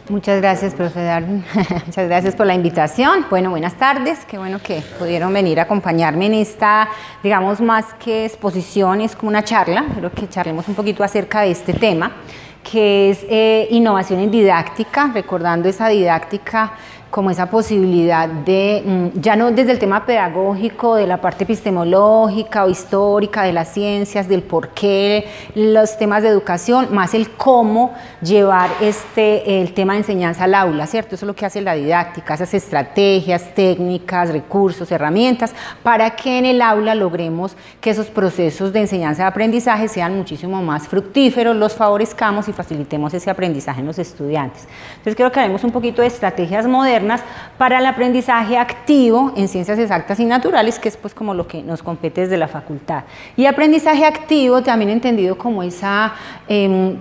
Muchas gracias, profe Darwin. Muchas gracias por la invitación. Bueno, buenas tardes. Qué bueno que pudieron venir a acompañarme en esta, digamos, más que exposición, es como una charla. Creo que charlemos un poquito acerca de este tema, que es innovación en didáctica, recordando esa didáctica como esa posibilidad de, ya no desde el tema pedagógico, de la parte epistemológica o histórica de las ciencias, del por qué, los temas de educación, más el cómo llevar el tema de enseñanza al aula, ¿cierto? Eso es lo que hace la didáctica, esas estrategias, técnicas, recursos, herramientas, para que en el aula logremos que esos procesos de enseñanza y aprendizaje sean muchísimo más fructíferos, los favorezcamos y facilitemos ese aprendizaje en los estudiantes. Entonces creo que haremos un poquito de estrategias modernas para el aprendizaje activo en ciencias exactas y naturales, que es pues como lo que nos compete desde la facultad. Y aprendizaje activo también entendido como ese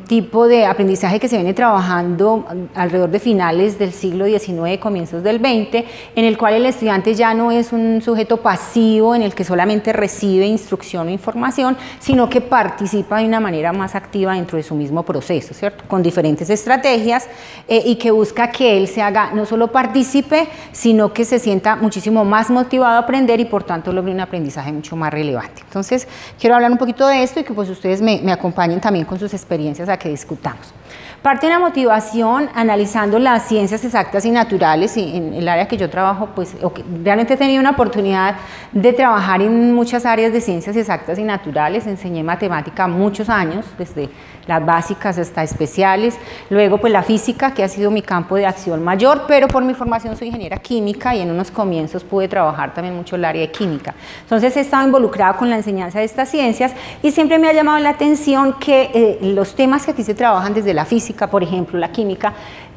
tipo de aprendizaje que se viene trabajando alrededor de finales del siglo XIX, comienzos del XX, en el cual el estudiante ya no es un sujeto pasivo en el que solamente recibe instrucción o información, sino que participa de una manera más activa dentro de su mismo proceso, ¿cierto? Con diferentes estrategias y que busca que él se haga no solo participe, sino que se sienta muchísimo más motivado a aprender y por tanto logre un aprendizaje mucho más relevante. Entonces, quiero hablar un poquito de esto y que pues ustedes me acompañen también con sus experiencias a que discutamos. Parte de la motivación, analizando las ciencias exactas y naturales, y en el área que yo trabajo, pues realmente he tenido una oportunidad de trabajar en muchas áreas de ciencias exactas y naturales. Enseñé matemática muchos años, desde las básicas hasta especiales, luego pues la física, que ha sido mi campo de acción mayor, pero por mi formación soy ingeniera química y en unos comienzos pude trabajar también mucho el área de química. Entonces he estado involucrada con la enseñanza de estas ciencias y siempre me ha llamado la atención que los temas que aquí se trabajan desde la física, por ejemplo, la química,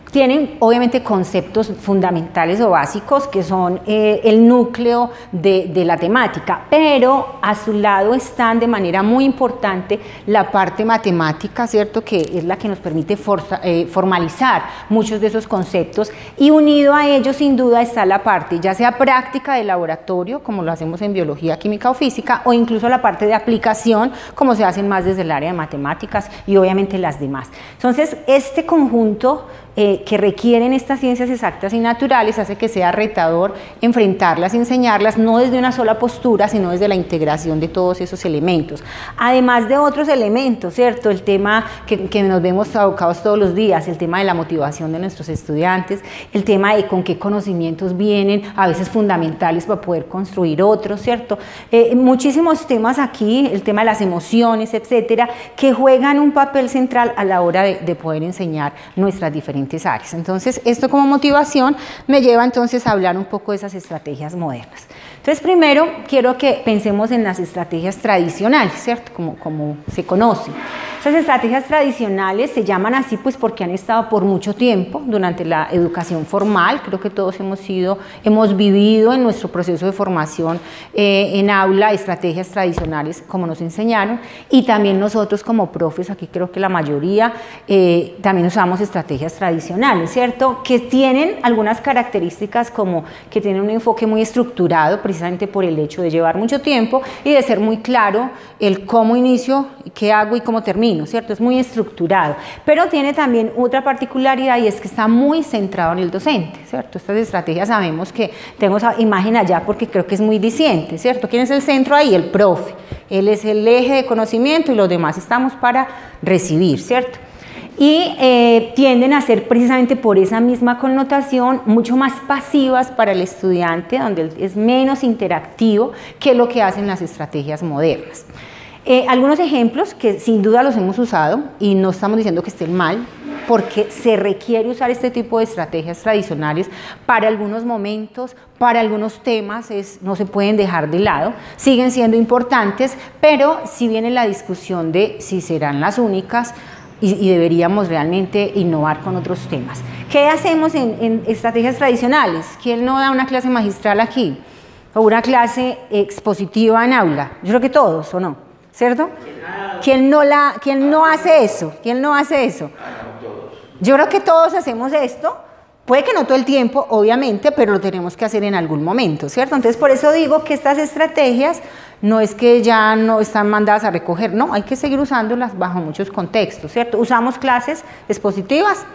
tienen obviamente conceptos fundamentales o básicos que son el núcleo de la temática, pero a su lado están de manera muy importante la parte matemática, ¿cierto? Que es la que nos permite formalizar muchos de esos conceptos, y unido a ello sin duda está la parte ya sea práctica de laboratorio, como lo hacemos en biología, química o física, o incluso la parte de aplicación, como se hacen más desde el área de matemáticas y obviamente las demás. Entonces este conjunto que requieren estas ciencias exactas y naturales hace que sea retador enfrentarlas, enseñarlas, no desde una sola postura, sino desde la integración de todos esos elementos. Además de otros elementos, ¿cierto? El tema que nos vemos abocados todos los días, el tema de la motivación de nuestros estudiantes, el tema de con qué conocimientos vienen, a veces fundamentales para poder construir otros, ¿cierto? Muchísimos temas aquí, el tema de las emociones, etcétera, que juegan un papel central a la hora de poder enseñar nuestras diferentes áreas. Entonces, esto como motivación me lleva entonces a hablar un poco de esas estrategias modernas. Entonces, primero quiero que pensemos en las estrategias tradicionales, ¿cierto? Como se conocen. Esas estrategias tradicionales se llaman así pues porque han estado por mucho tiempo durante la educación formal. Creo que todos hemos vivido en nuestro proceso de formación en aula estrategias tradicionales como nos enseñaron, y también nosotros como profes, aquí creo que la mayoría también usamos estrategias tradicionales, ¿cierto? Que tienen algunas características como que tienen un enfoque muy estructurado precisamente por el hecho de llevar mucho tiempo y de ser muy claro el cómo inicio, qué hago y cómo termino, ¿cierto? Es muy estructurado, pero tiene también otra particularidad y es que está muy centrado en el docente, ¿cierto? Estas estrategias sabemos que tengo esa imagen allá porque creo que es muy diciente, ¿cierto? ¿Quién es el centro ahí? El profe. Él es el eje de conocimiento y los demás estamos para recibir, ¿cierto? Y tienden a ser precisamente por esa misma connotación mucho más pasivas para el estudiante, donde es menos interactivo que lo que hacen las estrategias modernas. Algunos ejemplos que sin duda los hemos usado y no estamos diciendo que estén mal, porque se requiere usar este tipo de estrategias tradicionales para algunos momentos, para algunos temas, no se pueden dejar de lado, siguen siendo importantes, pero si viene la discusión de si serán las únicas y deberíamos realmente innovar con otros temas. ¿Qué hacemos en estrategias tradicionales? ¿Quién no da una clase magistral aquí? ¿O una clase expositiva en aula? Yo creo que todos, ¿o no? ¿Cierto? ¿Quién no hace eso? ¿Quién no hace eso? Yo creo que todos hacemos esto, puede que no todo el tiempo, obviamente, pero lo tenemos que hacer en algún momento, ¿cierto? Entonces, por eso digo que estas estrategias no es que ya no están mandadas a recoger, no, hay que seguir usándolas bajo muchos contextos, ¿cierto? Usamos clases expositivas,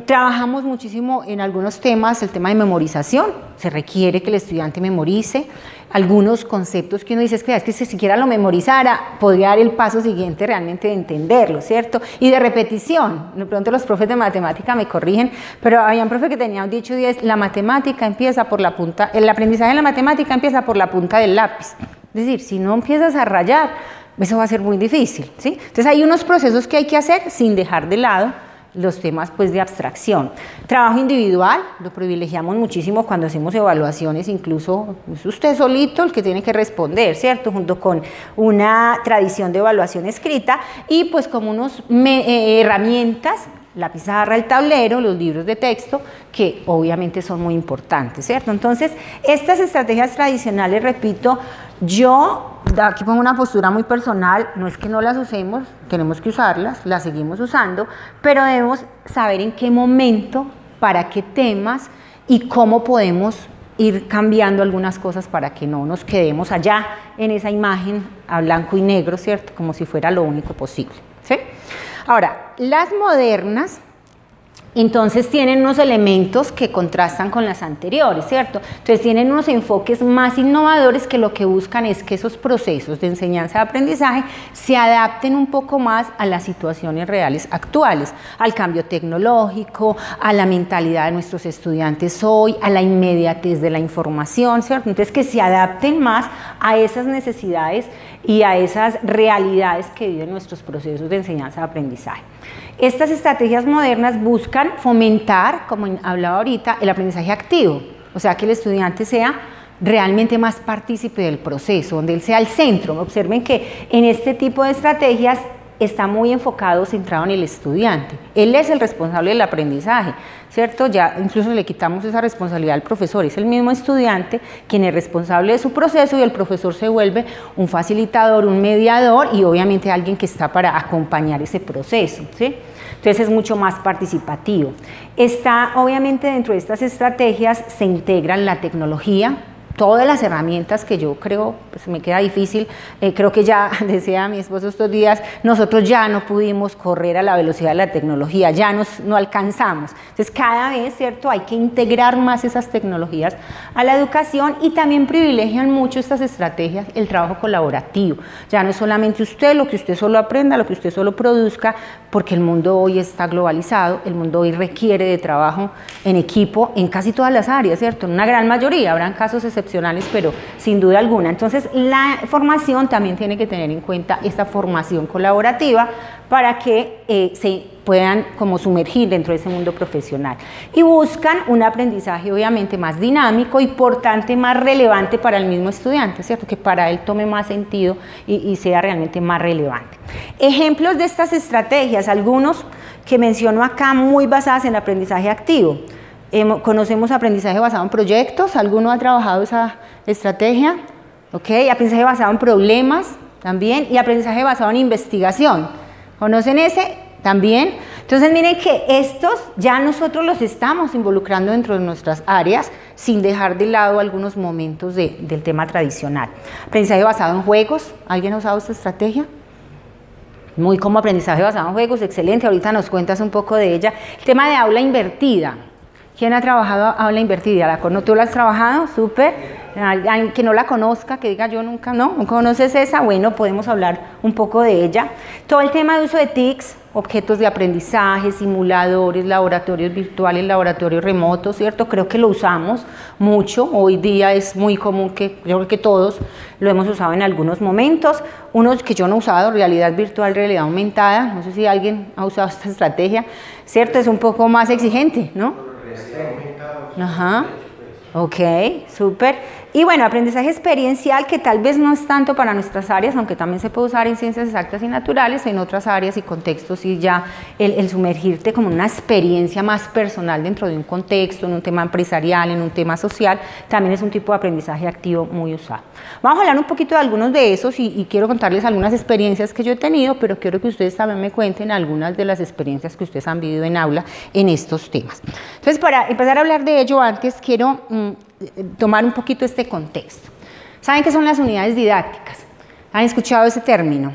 Trabajamos muchísimo en algunos temas, el tema de memorización, se requiere que el estudiante memorice algunos conceptos que uno dice, es que si siquiera lo memorizara, podría dar el paso siguiente realmente de entenderlo, ¿cierto? Y de repetición, de pronto los profes de matemática me corrigen, pero había un profe que tenía un dicho y es, la matemática empieza por la punta, el aprendizaje de la matemática empieza por la punta del lápiz, es decir, si no empiezas a rayar, eso va a ser muy difícil, ¿sí? Entonces hay unos procesos que hay que hacer sin dejar de lado los temas pues de abstracción. Trabajo individual, lo privilegiamos muchísimo cuando hacemos evaluaciones, incluso es usted solito el que tiene que responder, ¿cierto? Junto con una tradición de evaluación escrita y pues como unas herramientas, la pizarra, el tablero, los libros de texto, que obviamente son muy importantes, ¿cierto? Entonces, estas estrategias tradicionales, repito, yo aquí pongo una postura muy personal, no es que no las usemos, tenemos que usarlas, las seguimos usando, pero debemos saber en qué momento, para qué temas y cómo podemos ir cambiando algunas cosas para que no nos quedemos allá en esa imagen a blanco y negro, ¿cierto? Como si fuera lo único posible, ¿sí? Ahora, las modernas, entonces tienen unos elementos que contrastan con las anteriores, ¿cierto? Entonces tienen unos enfoques más innovadores que lo que buscan es que esos procesos de enseñanza y aprendizaje se adapten un poco más a las situaciones reales actuales, al cambio tecnológico, a la mentalidad de nuestros estudiantes hoy, a la inmediatez de la información, ¿cierto? Entonces que se adapten más a esas necesidades y a esas realidades que viven nuestros procesos de enseñanza y aprendizaje. Estas estrategias modernas buscan fomentar, como hablaba ahorita, el aprendizaje activo, o sea, que el estudiante sea realmente más partícipe del proceso, donde él sea el centro. Observen que en este tipo de estrategias está muy enfocado, centrado en el estudiante. Él es el responsable del aprendizaje, ¿cierto? Ya incluso le quitamos esa responsabilidad al profesor, es el mismo estudiante quien es responsable de su proceso y el profesor se vuelve un facilitador, un mediador y obviamente alguien que está para acompañar ese proceso, ¿sí? Entonces es mucho más participativo. Obviamente dentro de estas estrategias se integran la tecnología, todas las herramientas que yo creo, pues me queda difícil, creo que ya decía mi esposo estos días, nosotros ya no pudimos correr a la velocidad de la tecnología, ya no alcanzamos. Entonces cada vez, ¿cierto? Hay que integrar más esas tecnologías a la educación y también privilegian mucho estas estrategias el trabajo colaborativo. Ya no es solamente usted, lo que usted solo aprenda, lo que usted solo produzca, porque el mundo hoy está globalizado, el mundo hoy requiere de trabajo en equipo en casi todas las áreas, ¿cierto? En una gran mayoría, habrán casos excepcionales, pero sin duda alguna. Entonces, la formación también tiene que tener en cuenta esta formación colaborativa para que se puedan como sumergir dentro de ese mundo profesional. Y buscan un aprendizaje obviamente más dinámico y por tanto más relevante para el mismo estudiante, ¿cierto? Que para él tome más sentido y sea realmente más relevante. Ejemplos de estas estrategias, algunos que menciono acá muy basadas en aprendizaje activo. Conocemos aprendizaje basado en proyectos, ¿alguno ha trabajado esa estrategia? ¿Ok? Aprendizaje basado en problemas también y aprendizaje basado en investigación. ¿Conocen ese? También. Entonces miren que estos ya nosotros los estamos involucrando dentro de nuestras áreas sin dejar de lado algunos momentos del tema tradicional. Aprendizaje basado en juegos, ¿alguien ha usado esta estrategia? Muy como aprendizaje basado en juegos, excelente, ahorita nos cuentas un poco de ella. El tema de aula invertida. ¿Quién ha trabajado aula invertida? ¿Tú la has trabajado? Súper. Alguien que no la conozca, que diga yo nunca, ¿no? ¿No conoces esa? Bueno, podemos hablar un poco de ella. Todo el tema de uso de TICs, objetos de aprendizaje, simuladores, laboratorios virtuales, laboratorios remotos, ¿cierto? Creo que lo usamos mucho. Hoy día es muy común que, yo creo que todos lo hemos usado en algunos momentos. Unos que yo no he usado, realidad virtual, realidad aumentada. No sé si alguien ha usado esta estrategia, ¿cierto? Es un poco más exigente, ¿no? Ajá. Ok, súper. Y bueno, aprendizaje experiencial que tal vez no es tanto para nuestras áreas, aunque también se puede usar en ciencias exactas y naturales, en otras áreas y contextos, y ya el sumergirte como una experiencia más personal dentro de un contexto, en un tema empresarial, en un tema social, también es un tipo de aprendizaje activo muy usado. Vamos a hablar un poquito de algunos de esos y quiero contarles algunas experiencias que yo he tenido, pero quiero que ustedes también me cuenten algunas de las experiencias que ustedes han vivido en aula en estos temas. Entonces, para empezar a hablar de ello, antes quiero tomar un poquito este contexto. ¿Saben qué son las unidades didácticas? ¿Han escuchado ese término?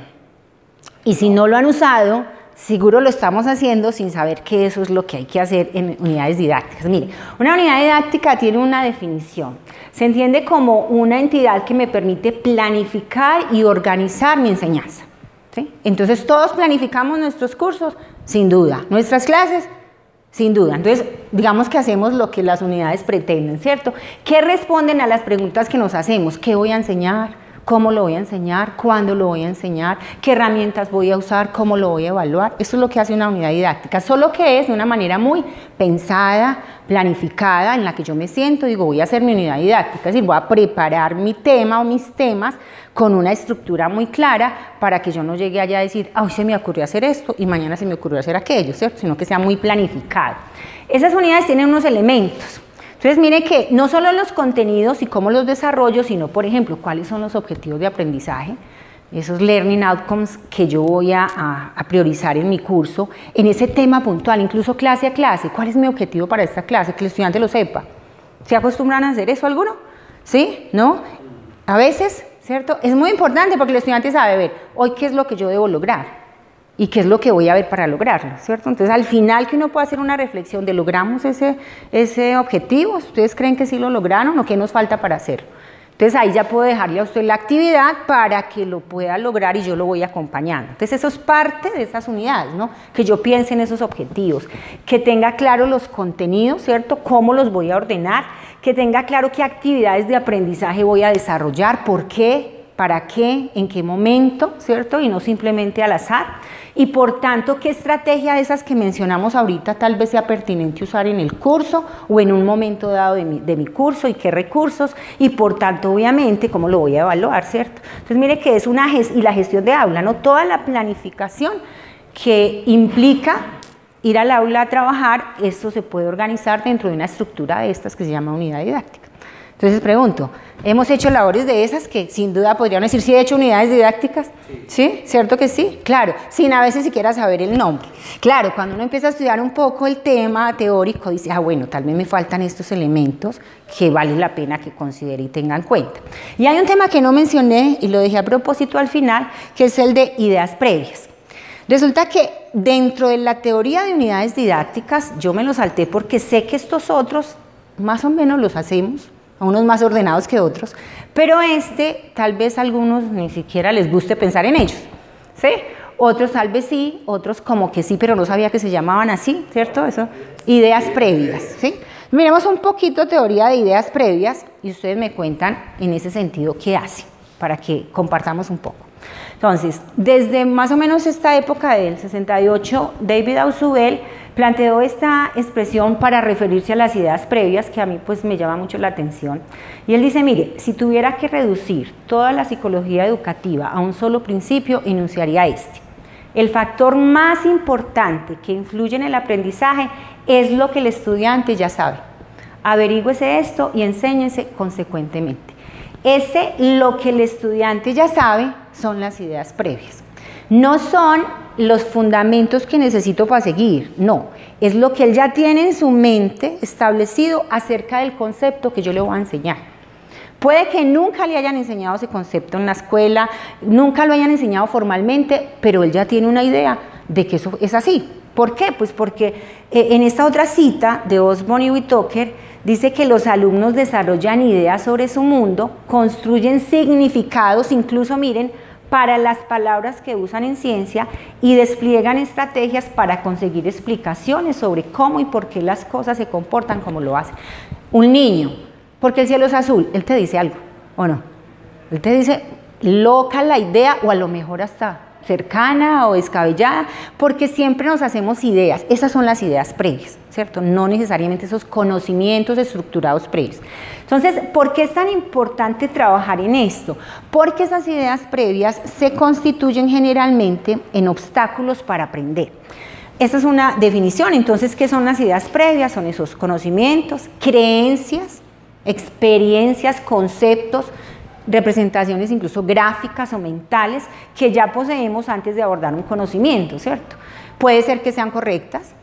Y si no lo han usado, seguro lo estamos haciendo sin saber que eso es lo que hay que hacer en unidades didácticas. Mire, una unidad didáctica tiene una definición. Se entiende como una entidad que me permite planificar y organizar mi enseñanza, ¿sí? Entonces, todos planificamos nuestros cursos, sin duda. Nuestras clases, sin duda. Entonces, digamos que hacemos lo que las unidades pretenden, ¿cierto? ¿Qué responden a las preguntas que nos hacemos? ¿Qué voy a enseñar? ¿Cómo lo voy a enseñar? ¿Cuándo lo voy a enseñar? ¿Qué herramientas voy a usar? ¿Cómo lo voy a evaluar? Eso es lo que hace una unidad didáctica, solo que es de una manera muy pensada, planificada, en la que yo me siento y digo, voy a hacer mi unidad didáctica, es decir, voy a preparar mi tema o mis temas con una estructura muy clara para que yo no llegue allá a decir, hoy se me ocurrió hacer esto y mañana se me ocurrió hacer aquello, ¿cierto? Sino que sea muy planificado. Esas unidades tienen unos elementos. Entonces, mire que no solo los contenidos y cómo los desarrollo, sino, por ejemplo, cuáles son los objetivos de aprendizaje, esos learning outcomes que yo voy a priorizar en mi curso, en ese tema puntual, incluso clase a clase. ¿Cuál es mi objetivo para esta clase? Que el estudiante lo sepa. ¿Se acostumbran a hacer eso alguno? ¿Sí? ¿No? A veces, ¿cierto? Es muy importante porque el estudiante sabe ver hoy qué es lo que yo debo lograr y qué es lo que voy a ver para lograrlo, ¿cierto? Entonces, al final que uno puede hacer una reflexión de ¿logramos ese objetivo? ¿Ustedes creen que sí lo lograron o qué nos falta para hacerlo? Entonces, ahí ya puedo dejarle a usted la actividad para que lo pueda lograr y yo lo voy acompañando. Entonces, eso es parte de esas unidades, ¿no? Que yo piense en esos objetivos, que tenga claro los contenidos, ¿cierto? Cómo los voy a ordenar, que tenga claro qué actividades de aprendizaje voy a desarrollar, por qué, para qué, en qué momento, ¿cierto? Y no simplemente al azar. Y por tanto, ¿qué estrategia de esas que mencionamos ahorita tal vez sea pertinente usar en el curso o en un momento dado de mi curso y qué recursos? Y por tanto, obviamente, ¿cómo lo voy a evaluar, cierto? Entonces, mire que es y la gestión de aula, ¿no? Toda la planificación que implica ir al aula a trabajar, esto se puede organizar dentro de una estructura de estas que se llama unidad didáctica. Entonces pregunto, ¿hemos hecho labores de esas que sin duda podrían decir, sí he hecho unidades didácticas? ¿Sí? ¿Cierto que sí? Claro, sin a veces siquiera saber el nombre. Claro, cuando uno empieza a estudiar un poco el tema teórico, dice, bueno, tal vez me faltan estos elementos que vale la pena que considere y tenga en cuenta. Y hay un tema que no mencioné y lo dejé a propósito al final, que es el de ideas previas. Resulta que dentro de la teoría de unidades didácticas, yo me lo salté porque sé que estos otros más o menos los hacemos, a unos más ordenados que otros, pero tal vez a algunos ni siquiera les guste pensar en ellos, ¿sí? Otros tal vez sí, otros como que sí, pero no sabía que se llamaban así, ¿cierto? Eso, ideas previas, ¿sí? Miremos un poquito teoría de ideas previas y ustedes me cuentan en ese sentido qué hace, para que compartamos un poco. Entonces, desde más o menos esta época del 68, David Ausubel planteó esta expresión para referirse a las ideas previas, que a mí pues me llama mucho la atención. Y él dice, mire, si tuviera que reducir toda la psicología educativa a un solo principio, enunciaría este. El factor más importante que influye en el aprendizaje es lo que el estudiante ya sabe. Averígüese esto y enséñese consecuentemente. Lo que el estudiante ya sabe son las ideas previas. No son los fundamentos que necesito para seguir, no. Es lo que él ya tiene en su mente establecido acerca del concepto que yo le voy a enseñar. Puede que nunca le hayan enseñado ese concepto en la escuela, nunca lo hayan enseñado formalmente, pero él ya tiene una idea de que eso es así. ¿Por qué? Pues porque en esta otra cita de Osborne y Whitaker dice que los alumnos desarrollan ideas sobre su mundo, construyen significados, incluso miren, para las palabras que usan en ciencia y despliegan estrategias para conseguir explicaciones sobre cómo y por qué las cosas se comportan como lo hacen. Un niño, ¿por qué el cielo es azul? Él te dice algo, ¿o no? Él te dice loca la idea o a lo mejor hasta cercana o descabellada, porque siempre nos hacemos ideas. Esas son las ideas previas, ¿cierto? No necesariamente esos conocimientos estructurados previos. Entonces, ¿por qué es tan importante trabajar en esto? Porque esas ideas previas se constituyen generalmente en obstáculos para aprender. Esta es una definición. Entonces, ¿qué son las ideas previas? Son esos conocimientos, creencias, experiencias, conceptos, representaciones incluso gráficas o mentales que ya poseemos antes de abordar un conocimiento, ¿cierto? Puede ser que sean correctas,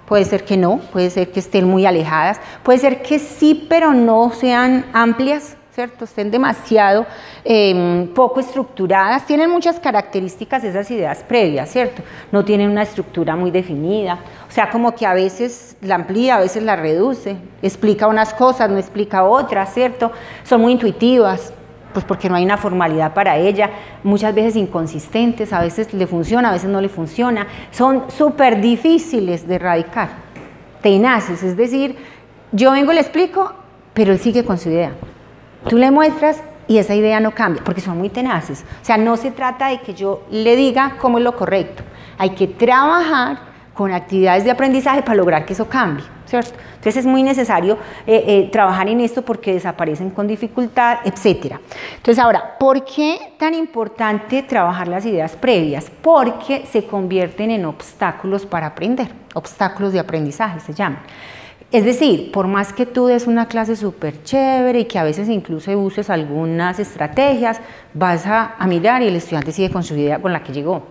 puede ser que no, puede ser que estén muy alejadas, puede ser que sí, pero no sean amplias, ¿cierto? Estén demasiado poco estructuradas. Tienen muchas características esas ideas previas, ¿cierto? No tienen una estructura muy definida, o sea, como que a veces la amplía, a veces la reduce, explica unas cosas, no explica otras, ¿cierto? Son muy intuitivas, pues porque no hay una formalidad para ella, muchas veces inconsistentes, a veces le funciona, a veces no le funciona, son súper difíciles de erradicar, tenaces, es decir, yo vengo y le explico, pero él sigue con su idea. Tú le muestras y esa idea no cambia, porque son muy tenaces. O sea, no se trata de que yo le diga cómo es lo correcto. Hay que trabajar con actividades de aprendizaje para lograr que eso cambie, ¿cierto? Entonces es muy necesario trabajar en esto porque desaparecen con dificultad, etc. Entonces ahora, ¿por qué tan importante trabajar las ideas previas? Porque se convierten en obstáculos para aprender, obstáculos de aprendizaje se llaman. Es decir, por más que tú des una clase súper chévere y que a veces incluso uses algunas estrategias, vas a mirar y el estudiante sigue con su idea con la que llegó.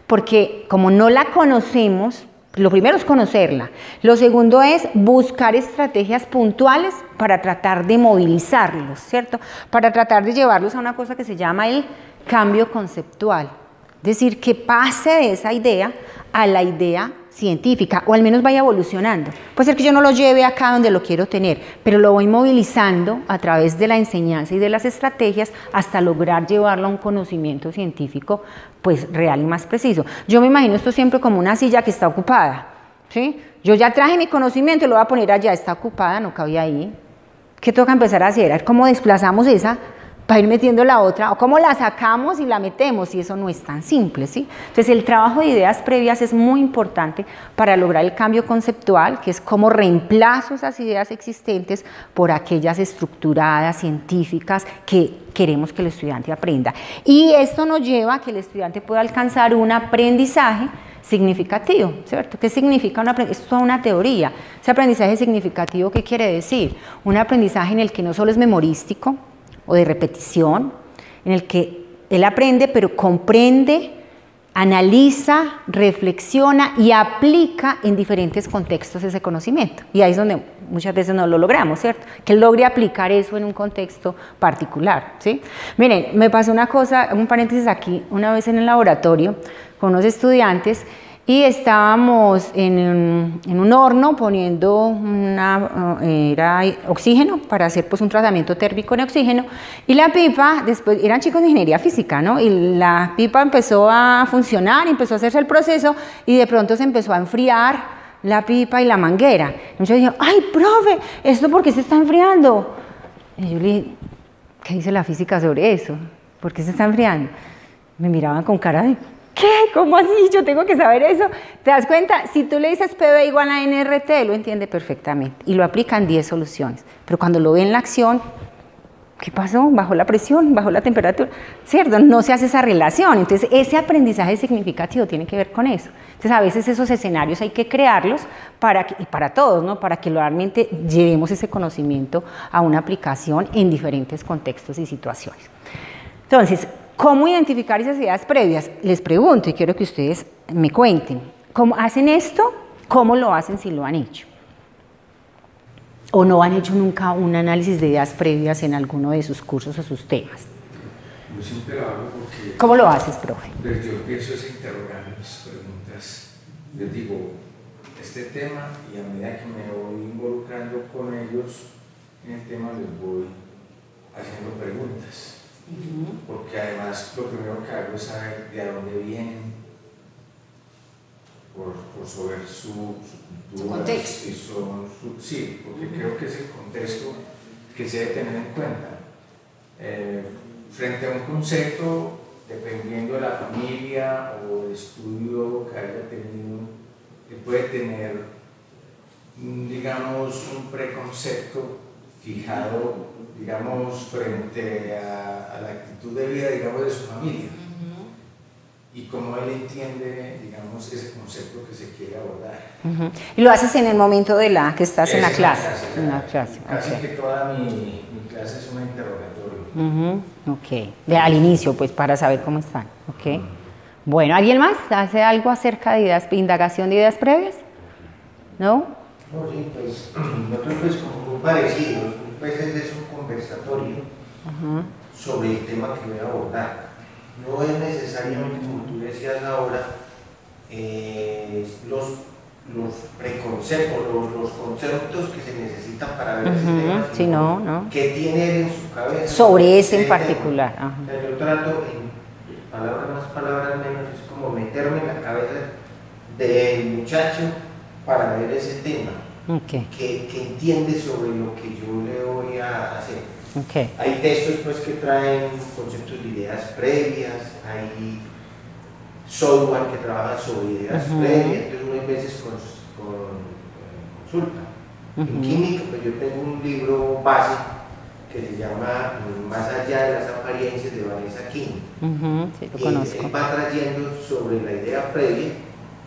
Porque como no la conocemos, lo primero es conocerla. Lo segundo es buscar estrategias puntuales para tratar de movilizarlos, ¿cierto? Para tratar de llevarlos a una cosa que se llama el cambio conceptual. Es decir, que pase de esa idea a la idea científica, o al menos vaya evolucionando. Puede ser que yo no lo lleve acá donde lo quiero tener, pero lo voy movilizando a través de la enseñanza y de las estrategias hasta lograr llevarlo a un conocimiento científico pues real y más preciso. Yo me imagino esto siempre como una silla que está ocupada, ¿sí? Yo ya traje mi conocimiento y lo voy a poner allá, está ocupada, no cabía ahí. ¿Qué toca empezar a hacer? A ver cómo desplazamos esa para ir metiendo la otra, o cómo la sacamos y la metemos, y eso no es tan simple, ¿sí? Entonces el trabajo de ideas previas es muy importante para lograr el cambio conceptual, que es cómo reemplazo esas ideas existentes por aquellas estructuradas, científicas, que queremos que el estudiante aprenda. Y esto nos lleva a que el estudiante pueda alcanzar un aprendizaje significativo, ¿cierto? ¿Qué significa un aprendizaje? Es toda una teoría. Ese aprendizaje significativo, ¿qué quiere decir? Un aprendizaje en el que no solo es memorístico, o de repetición, en el que él aprende, pero comprende, analiza, reflexiona y aplica en diferentes contextos ese conocimiento. Y ahí es donde muchas veces no lo logramos, ¿cierto? Que él logre aplicar eso en un contexto particular, ¿sí? Miren, me pasó una cosa, un paréntesis aquí, una vez en el laboratorio con unos estudiantes, y estábamos en un horno poniendo era oxígeno para hacer pues un tratamiento térmico en oxígeno, y la pipa, después eran chicos de ingeniería física, ¿no? Y la pipa empezó a funcionar, empezó a hacerse el proceso y de pronto se empezó a enfriar la pipa y la manguera. Y yo dije, ay, profe, ¿esto por qué se está enfriando? Y yo le dije, ¿qué dice la física sobre eso? ¿Por qué se está enfriando? Me miraban con cara de, ¿qué? ¿Cómo así? Yo tengo que saber eso. ¿Te das cuenta? Si tú le dices PV igual a NRT, lo entiende perfectamente y lo aplica en 10 soluciones. Pero cuando lo ve en la acción, ¿qué pasó? Bajó la presión, bajó la temperatura, ¿cierto? No se hace esa relación. Entonces, ese aprendizaje significativo tiene que ver con eso. Entonces, a veces esos escenarios hay que crearlos y para todos, ¿no? Para que realmente llevemos ese conocimiento a una aplicación en diferentes contextos y situaciones. Entonces, ¿cómo identificar esas ideas previas? Les pregunto y quiero que ustedes me cuenten. ¿Cómo hacen esto? ¿Cómo lo hacen si lo han hecho? ¿O no han hecho nunca un análisis de ideas previas en alguno de sus cursos o sus temas? Yo siempre lo hago porque... ¿Cómo lo haces, profe? Pues yo pienso es interrogarme las preguntas. Les digo, este tema, y a medida que me voy involucrando con ellos en el tema, les voy haciendo preguntas. Porque además lo primero que hago es saber de dónde vienen, por saber su cultura, contexto. Sí, porque creo que es el contexto que se debe tener en cuenta. Frente a un concepto, dependiendo de la familia o el estudio que haya tenido, que puede tener, digamos, un preconcepto fijado, digamos, frente a la actitud de vida, digamos, de su familia. Y cómo él entiende, digamos, ese concepto que se quiere abordar. Y lo haces en el momento de que estás en la clase. Casi que toda mi clase es un interrogatorio. Ok, al inicio, pues, para saber cómo están. Ok. Bueno, ¿alguien más hace algo acerca de indagación de ideas previas? ¿No? No, sí, pues nosotros pues como muy parecidos, pues es un conversatorio sobre el tema que voy a abordar. No es necesariamente, como tú decías ahora, los preconceptos, los conceptos que se necesitan para ver ese tema, sí, no. que tiene él en su cabeza sobre ese en particular. O sea, yo trato, en palabras más, palabras menos, es como meterme en la cabeza del muchacho para ver ese tema, que entiende sobre lo que yo le voy a hacer. Hay textos pues, que traen conceptos de ideas previas, hay software que trabaja sobre ideas previas, entonces uno hay veces consulta. En química, pues yo tengo un libro base que se llama Más allá de las apariencias, de Vanessa King. Sí, lo conozco. Él va trayendo sobre la idea previa,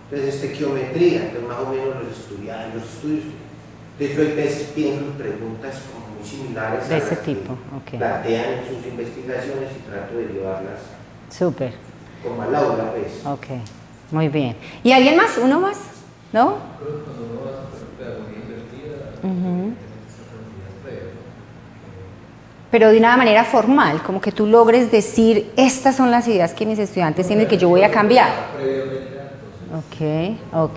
entonces estequiometría, entonces más o menos los estudios. De hecho, hay veces pienso en preguntas como muy similares de a ese las tipo, que plantean en sus investigaciones y trato de llevarlas como al aula, pues. Muy bien. ¿Y alguien más? ¿Uno más? ¿No? Pero de una manera formal, como que tú logres decir, estas son las ideas que mis estudiantes tienen que yo voy a cambiar. O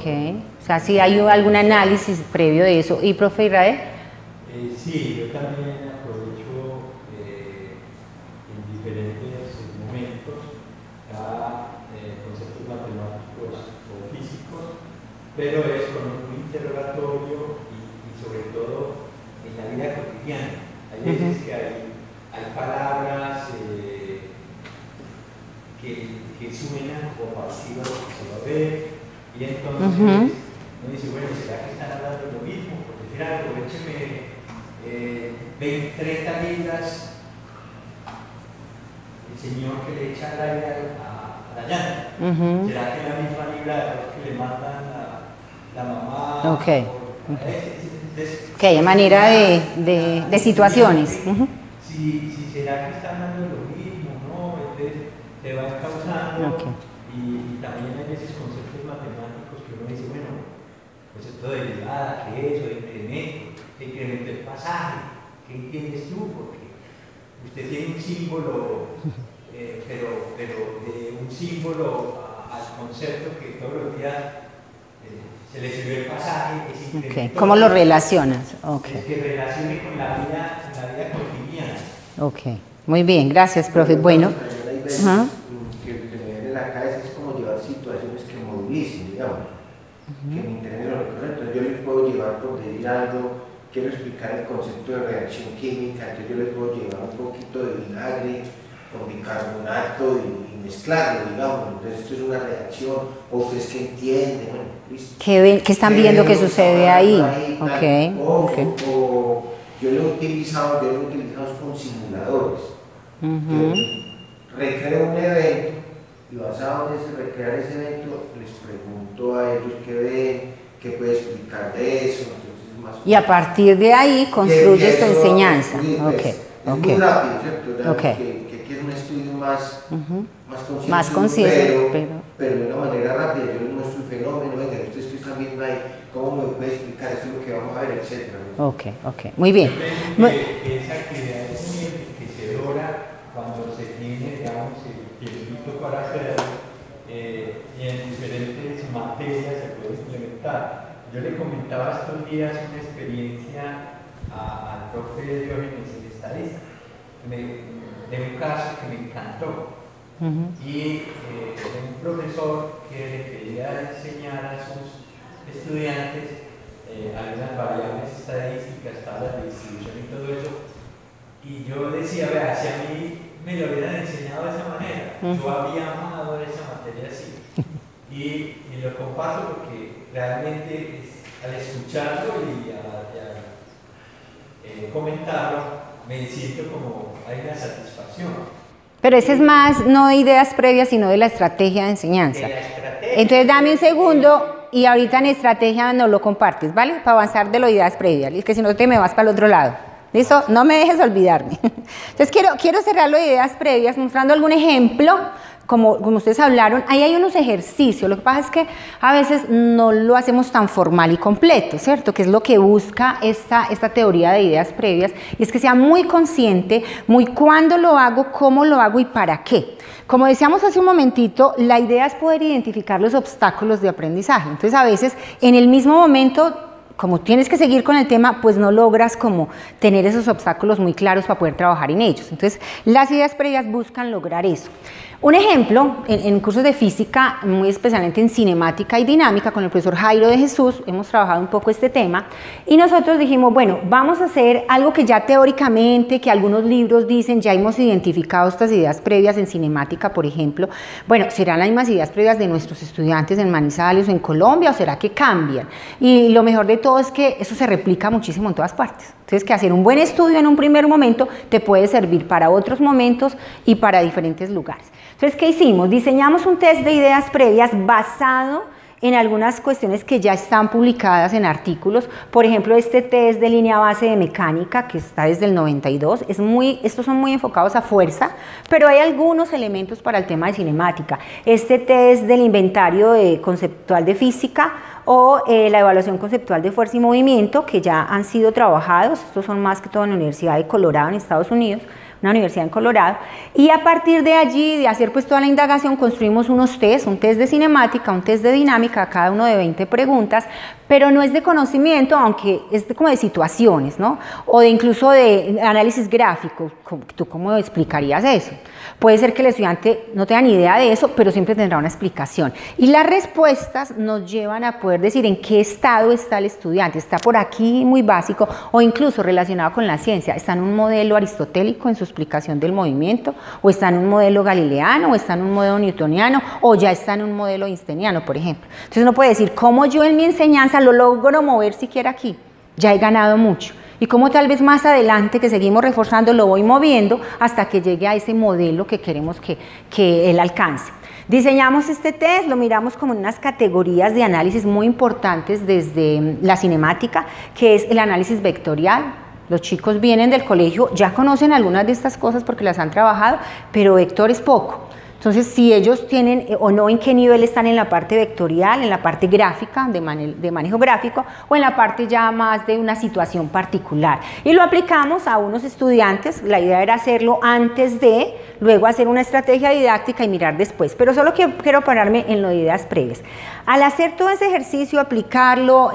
sea, si hay algún análisis previo de eso. ¿Y profe Israel? Sí, yo también aprovecho en diferentes momentos cada conceptos matemáticos o físicos, pero es con un interrogatorio y sobre todo en la vida cotidiana. Hay veces que hay palabras que suenan como parecido a lo que se va a ver, y entonces uno dice, bueno, ¿será que están hablando de lo mismo? Porque decir algo, écheme 30 libras el señor que le echa el aire a la llanta. ¿Será que la misma libra de arroz que le mandan a la mamá? Hay manera de situaciones. Si será que están hablando de lo mismo, ¿no? Entonces te va causando y también hay esos conceptos matemáticos que uno dice, bueno, pues esto de derivada, ¿qué es eso? De incremento del pasaje, ¿qué entiendes tú? Porque usted tiene un símbolo, pero de un símbolo al concepto que todos los días se le subió el pasaje, es incremento. ¿Cómo lo relacionas? Es que relacione con la vida cotidiana. Muy bien, gracias, profe. Bueno. Que me viene en la cabeza es como llevar situaciones que modulicen, digamos, que me interesen lo correcto. Entonces yo les puedo llevar por decir algo, quiero explicar el concepto de reacción química, entonces yo les puedo llevar un poquito de vinagre con bicarbonato y mezclarlo, digamos. Entonces esto es una reacción, o ustedes que entienden, bueno, listo. ¿Qué están viendo que sucede ahí? O yo lo he utilizado con simuladores. Recreo un evento y basado en ese recrear ese evento les pregunto a ellos qué ven, qué puede explicar de eso. Entonces, y a partir de ahí construyes tu enseñanza. Es muy rápido, ¿cierto? Que es un estudio más consciente, pero de una manera rápida. Yo les muestro el fenómeno, venga, ustedes que están viendo ahí, cómo me puede explicar esto es lo que vamos a ver, etc. Muy bien. Esa actividad es muy enriquecedora cuando se tiene, digamos, el tiempito para hacerlo y en diferentes materias se puede implementar. Yo le comentaba estos días una experiencia al profe Diógenes, el estadista, de un caso que me encantó. Y de un profesor que le quería enseñar a sus estudiantes algunas variables estadísticas, tablas de distribución y todo eso. Y yo decía, vea, si a mí me lo hubieran enseñado de esa manera, yo había amado esa materia así. Y lo comparto porque realmente al escucharlo y al comentarlo, me siento como hay una satisfacción. Pero ese es más, no de ideas previas, sino de la estrategia de enseñanza. Entonces dame un segundo y ahorita en estrategia nos lo compartes, ¿vale? Para avanzar de las ideas previas, es que si no te me vas para el otro lado. ¿Listo? No me dejes olvidarme. Entonces quiero cerrar las ideas previas mostrando algún ejemplo como ustedes hablaron, ahí hay unos ejercicios. Lo que pasa es que a veces no lo hacemos tan formal y completo, ¿cierto? Que es lo que busca esta teoría de ideas previas, y es que sea muy consciente, muy cuándo lo hago, cómo lo hago y para qué. Como decíamos hace un momentito, la idea es poder identificar los obstáculos de aprendizaje. Entonces, a veces, en el mismo momento, como tienes que seguir con el tema, pues no logras como tener esos obstáculos muy claros para poder trabajar en ellos. Entonces, las ideas previas buscan lograr eso. Un ejemplo, en cursos de física, muy especialmente en cinemática y dinámica, con el profesor Jairo de Jesús, hemos trabajado un poco este tema, y nosotros dijimos, bueno, vamos a hacer algo que ya teóricamente, que algunos libros dicen, ya hemos identificado estas ideas previas en cinemática, por ejemplo. Bueno, ¿serán las mismas ideas previas de nuestros estudiantes en Manizales o en Colombia, o será que cambian? Y lo mejor de todo es que eso se replica muchísimo en todas partes. Entonces, que hacer un buen estudio en un primer momento te puede servir para otros momentos y para diferentes lugares. Entonces, ¿qué hicimos? Diseñamos un test de ideas previas basado en algunas cuestiones que ya están publicadas en artículos. Por ejemplo, este test de línea base de mecánica, que está desde el 92, estos son muy enfocados a fuerza, pero hay algunos elementos para el tema de cinemática. Este test del inventario conceptual de física, o la evaluación conceptual de fuerza y movimiento, que ya han sido trabajados. Estos son más que todo en la Universidad de Colorado, en Estados Unidos, una universidad en Colorado, y a partir de allí, de hacer pues toda la indagación, construimos unos tests, un test de cinemática, un test de dinámica, cada uno de 20 preguntas, pero no es de conocimiento, aunque es como de situaciones, ¿no? O de incluso de análisis gráfico. ¿Tú cómo explicarías eso? Puede ser que el estudiante no tenga ni idea de eso, pero siempre tendrá una explicación. Y las respuestas nos llevan a poder decir en qué estado está el estudiante. Está por aquí muy básico, o incluso relacionado con la ciencia. Está en un modelo aristotélico en su explicación del movimiento, o está en un modelo galileano, o está en un modelo newtoniano, o ya está en un modelo einsteiniano, por ejemplo. Entonces uno puede decir, ¿cómo yo en mi enseñanza lo logro mover siquiera aquí? Ya he ganado mucho. Y cómo tal vez más adelante, que seguimos reforzando, lo voy moviendo hasta que llegue a ese modelo que queremos que él alcance. Diseñamos este test, lo miramos como en unas categorías de análisis muy importantes desde la cinemática, que es el análisis vectorial. Los chicos vienen del colegio, ya conocen algunas de estas cosas porque las han trabajado, pero vector es poco. Entonces, si ellos tienen o no, en qué nivel están en la parte vectorial, en la parte gráfica, de manejo gráfico, o en la parte ya más de una situación particular. Y lo aplicamos a unos estudiantes. La idea era hacerlo antes de, luego hacer una estrategia didáctica y mirar después. Pero solo quiero pararme en lo de ideas previas. Al hacer todo ese ejercicio, aplicarlo,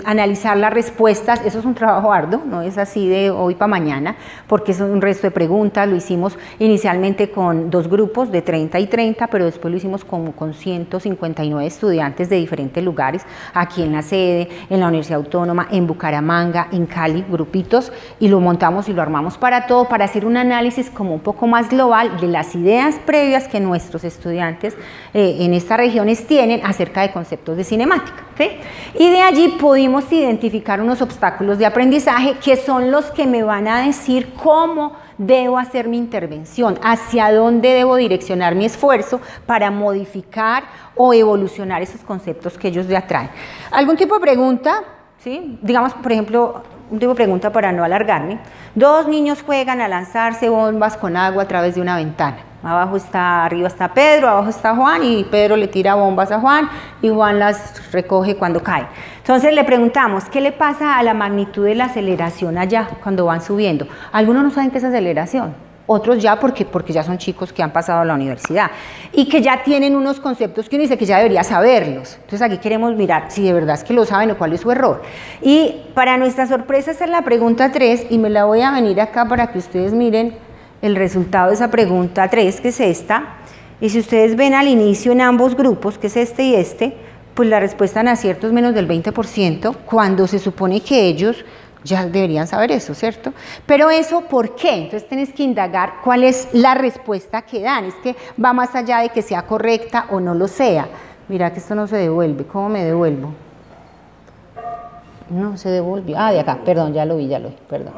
analizar las respuestas, eso es un trabajo arduo, no es así de hoy para mañana, porque es un resto de preguntas. Lo hicimos inicialmente con 2 grupos de 30 y 30, pero después lo hicimos como con 159 estudiantes de diferentes lugares, aquí en la sede, en la Universidad Autónoma, en Bucaramanga, en Cali, grupitos, y lo montamos y lo armamos para todo, para hacer un análisis como un poco más global de las ideas previas que nuestros estudiantes en estas regiones tienen acerca de conceptos de cinemática, ¿sí? Y de allí pudimos identificar unos obstáculos de aprendizaje que son los que me van a decir cómo debo hacer mi intervención, hacia dónde debo direccionar mi esfuerzo para modificar o evolucionar esos conceptos que ellos ya traen. ¿Algún tipo de pregunta? ¿Sí? Digamos, por ejemplo, un tipo de pregunta para no alargarme. 2 niños juegan a lanzarse bombas con agua a través de una ventana. Arriba está Pedro, abajo está Juan, y Pedro le tira bombas a Juan y Juan las recoge cuando cae. Entonces le preguntamos, ¿qué le pasa a la magnitud de la aceleración allá cuando van subiendo? Algunos no saben qué es aceleración, otros ya porque ya son chicos que han pasado a la universidad y que ya tienen unos conceptos que uno dice que ya debería saberlos. Entonces aquí queremos mirar si de verdad es que lo saben o cuál es su error. Y para nuestra sorpresa esa es la pregunta 3, y me la voy a venir acá para que ustedes miren el resultado de esa pregunta 3, que es esta. Y si ustedes ven al inicio en ambos grupos, que es este y este, pues la respuesta en acierto es menos del 20%, cuando se supone que ellos ya deberían saber eso, ¿cierto? Pero eso, ¿por qué? Entonces tienes que indagar cuál es la respuesta que dan. Es que va más allá de que sea correcta o no lo sea. Mira que esto no se devuelve. ¿Cómo me devuelvo? No se devolvió. Ah, de acá, perdón, ya lo vi, perdón.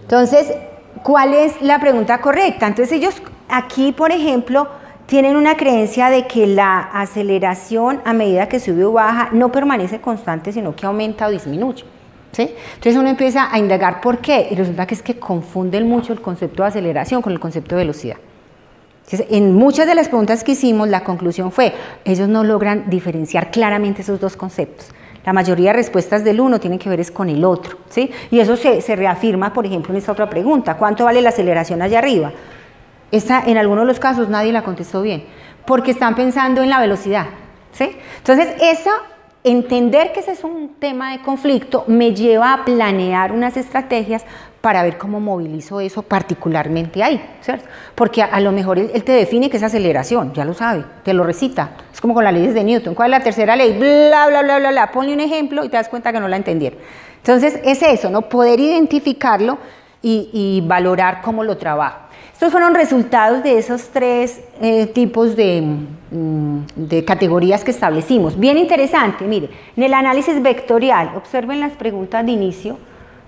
Entonces, ¿cuál es la pregunta correcta? Entonces ellos aquí, por ejemplo, tienen una creencia de que la aceleración a medida que sube o baja no permanece constante, sino que aumenta o disminuye, ¿sí? Entonces uno empieza a indagar por qué, y resulta que es que confunden mucho el concepto de aceleración con el concepto de velocidad. Entonces, en muchas de las preguntas que hicimos, la conclusión fue, ellos no logran diferenciar claramente esos dos conceptos. La mayoría de respuestas del uno tienen que ver es con el otro, ¿sí? Y eso se reafirma, por ejemplo, en esta otra pregunta, ¿cuánto vale la aceleración allá arriba? Esta, en algunos de los casos nadie la contestó bien, porque están pensando en la velocidad, ¿sí? Entonces, entender que ese es un tema de conflicto me lleva a planear unas estrategias para ver cómo movilizo eso particularmente ahí, ¿cierto? Porque a lo mejor él te define que es aceleración, ya lo sabe, te lo recita, es como con las leyes de Newton, ¿cuál es la tercera ley? Bla, bla, bla, bla, bla, ponle un ejemplo y te das cuenta que no la entendieron. Entonces es eso, ¿no? Poder identificarlo y valorar cómo lo trabajo. Estos fueron resultados de esos tres tipos de categorías que establecimos. Bien interesante, mire, en el análisis vectorial, observen las preguntas de inicio,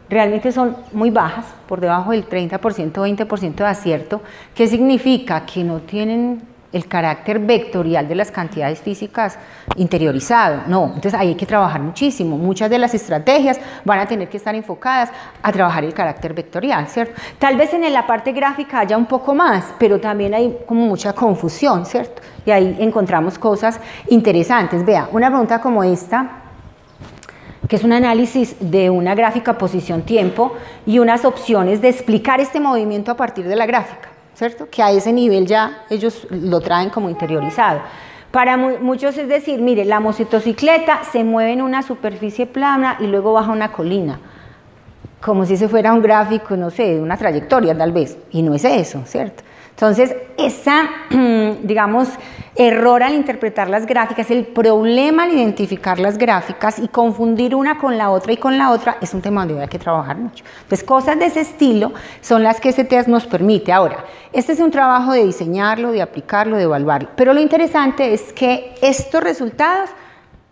realmente son muy bajas, por debajo del 30%, 20% de acierto. ¿Qué significa? Que no tienen el carácter vectorial de las cantidades físicas interiorizado, no, entonces ahí hay que trabajar muchísimo, muchas de las estrategias van a tener que estar enfocadas a trabajar el carácter vectorial, ¿cierto? Tal vez en la parte gráfica haya un poco más, pero también hay como mucha confusión, ¿cierto? Y ahí encontramos cosas interesantes. Vea, una pregunta como esta, que es un análisis de una gráfica posición-tiempo y unas opciones de explicar este movimiento a partir de la gráfica, ¿cierto? Que a ese nivel ya ellos lo traen como interiorizado. Para muchos es decir, mire, la motocicleta se mueve en una superficie plana y luego baja una colina, como si ese fuera un gráfico, no sé, de una trayectoria tal vez, y no es eso, ¿cierto? Entonces, digamos, error al interpretar las gráficas, el problema al identificar las gráficas y confundir una con la otra y con la otra, es un tema donde hay que trabajar mucho. Entonces, cosas de ese estilo son las que ese test nos permite. Ahora, este es un trabajo de diseñarlo, de aplicarlo, de evaluarlo, pero lo interesante es que estos resultados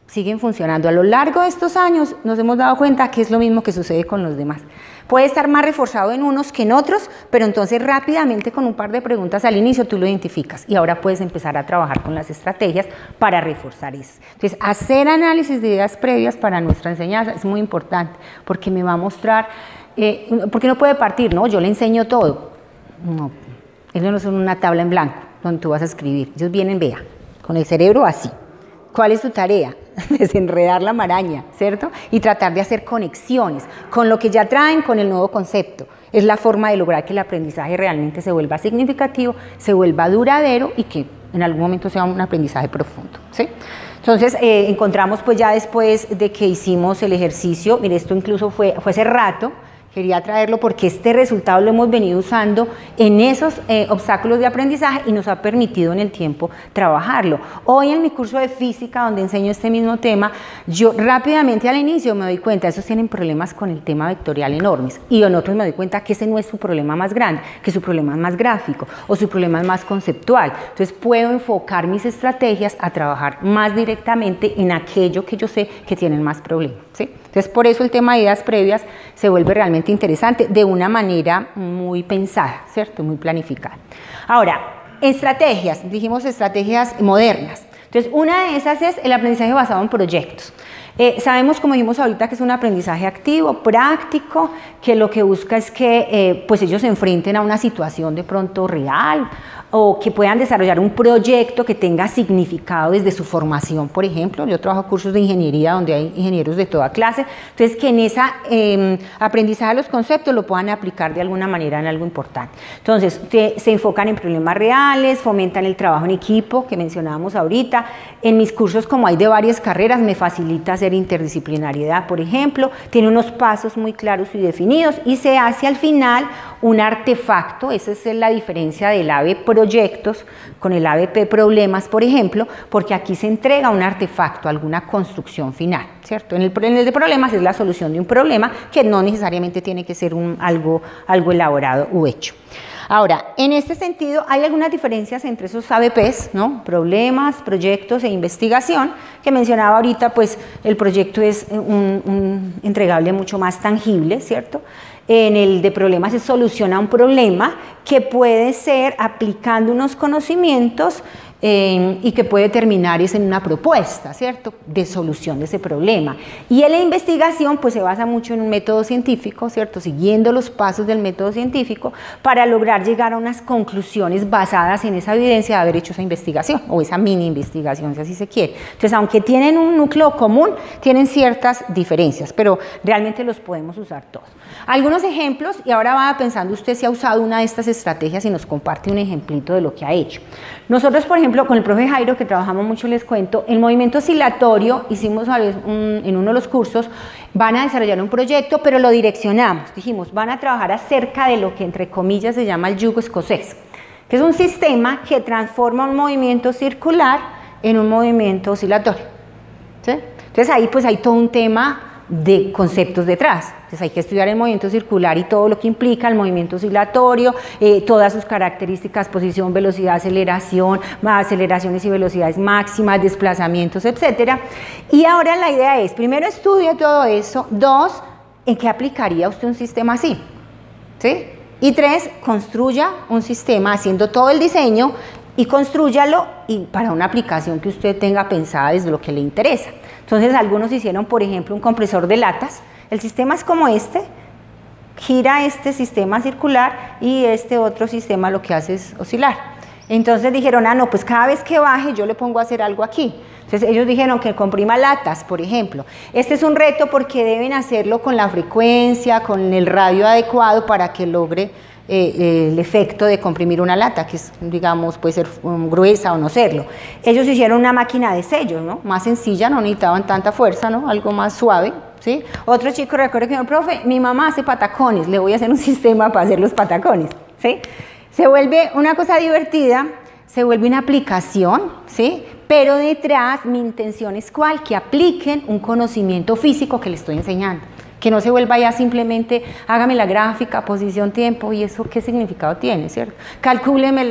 siguen funcionando. A lo largo de estos años nos hemos dado cuenta que es lo mismo que sucede con los demás. Puede estar más reforzado en unos que en otros, pero entonces rápidamente con un par de preguntas al inicio tú lo identificas y ahora puedes empezar a trabajar con las estrategias para reforzar eso. Entonces, hacer análisis de ideas previas para nuestra enseñanza es muy importante porque me va a mostrar, porque no puede partir, ¿no? Yo le enseño todo. No, ellos no son una tabla en blanco donde tú vas a escribir. Ellos vienen, vea, con el cerebro así. ¿Cuál es tu tarea? Desenredar la maraña, ¿cierto? Y tratar de hacer conexiones con lo que ya traen con el nuevo concepto. Es la forma de lograr que el aprendizaje realmente se vuelva significativo, se vuelva duradero y que en algún momento sea un aprendizaje profundo, ¿sí? Entonces, encontramos pues ya después de que hicimos el ejercicio, mire, esto incluso fue hace rato, quería traerlo porque este resultado lo hemos venido usando en esos obstáculos de aprendizaje y nos ha permitido en el tiempo trabajarlo. Hoy en mi curso de física, donde enseño este mismo tema, yo rápidamente al inicio me doy cuenta, esos tienen problemas con el tema vectorial enormes, y en otros me doy cuenta que ese no es su problema más grande, que su problema es más gráfico o su problema es más conceptual. Entonces puedo enfocar mis estrategias a trabajar más directamente en aquello que yo sé que tienen más problemas, ¿sí? Entonces por eso el tema de ideas previas se vuelve realmente interesante de una manera muy pensada, ¿cierto? Muy planificada. Ahora, estrategias, dijimos estrategias modernas. Entonces, una de esas es el aprendizaje basado en proyectos. Sabemos, como dijimos ahorita, que es un aprendizaje activo, práctico, que lo que busca es que pues ellos se enfrenten a una situación de pronto real o que puedan desarrollar un proyecto que tenga significado desde su formación, por ejemplo. Yo trabajo cursos de ingeniería donde hay ingenieros de toda clase, entonces que en ese aprendizaje de los conceptos lo puedan aplicar de alguna manera en algo importante. Entonces, se enfocan en problemas reales, fomentan el trabajo en equipo, que mencionábamos ahorita. En mis cursos, como hay de varias carreras, me facilita hacer interdisciplinariedad, por ejemplo, tiene unos pasos muy claros y definidos y se hace al final un artefacto. Esa es la diferencia del ABE proyectos con el ABP problemas, por ejemplo, porque aquí se entrega un artefacto, alguna construcción final, ¿cierto? En el de problemas es la solución de un problema que no necesariamente tiene que ser algo elaborado u hecho. Ahora, en este sentido, hay algunas diferencias entre esos ABPs, ¿no? Problemas, proyectos e investigación, que mencionaba ahorita, pues el proyecto es un entregable mucho más tangible, ¿cierto? En el de problemas se soluciona un problema que puede ser aplicando unos conocimientos y que puede terminar en una propuesta, ¿cierto?, de solución de ese problema. Y en la investigación pues se basa mucho en un método científico, ¿cierto?, siguiendo los pasos del método científico para lograr llegar a unas conclusiones basadas en esa evidencia de haber hecho esa investigación o esa mini investigación, si así se quiere. Entonces, aunque tienen un núcleo común, tienen ciertas diferencias, pero realmente los podemos usar todos. Algunos ejemplos, y ahora va pensando usted si ha usado una de estas estrategias y nos comparte un ejemplito de lo que ha hecho. Nosotros, por ejemplo, con el profe Jairo, que trabajamos mucho, les cuento, el movimiento oscilatorio, hicimos en uno de los cursos, van a desarrollar un proyecto, pero lo direccionamos, dijimos, van a trabajar acerca de lo que entre comillas se llama el yugo escocés, que es un sistema que transforma un movimiento circular en un movimiento oscilatorio, ¿sí? Entonces ahí pues hay todo un tema de conceptos detrás. Entonces hay que estudiar el movimiento circular y todo lo que implica el movimiento oscilatorio, todas sus características, posición, velocidad, aceleraciones y velocidades máximas, desplazamientos, etcétera. Y ahora la idea es, primero estudie todo eso, 2, ¿en qué aplicaría usted un sistema así? ¿Sí? Y 3, construya un sistema haciendo todo el diseño y constrúyalo para una aplicación que usted tenga pensada desde lo que le interesa. Entonces algunos hicieron, por ejemplo, un compresor de latas. El sistema es como este, gira este sistema circular y este otro sistema lo que hace es oscilar. Entonces dijeron, no, pues cada vez que baje yo le pongo a hacer algo aquí. Entonces ellos dijeron que comprima latas, por ejemplo. Este es un reto porque deben hacerlo con la frecuencia, con el radio adecuado para que logre el efecto de comprimir una lata, que es, digamos, puede ser gruesa o no serlo. Ellos hicieron una máquina de sellos, ¿no?, más sencilla, no necesitaban tanta fuerza, ¿no?, algo más suave, ¿sí? Otro chico recuerda que me dijo, profe, mi mamá hace patacones, le voy a hacer un sistema para hacer los patacones, ¿sí? Se vuelve una cosa divertida, se vuelve una aplicación, ¿sí? Pero detrás mi intención es ¿cuál? Que apliquen un conocimiento físico que le estoy enseñando. Que no se vuelva ya simplemente, hágame la gráfica, posición, tiempo, y eso qué significado tiene, ¿cierto? Calcúleme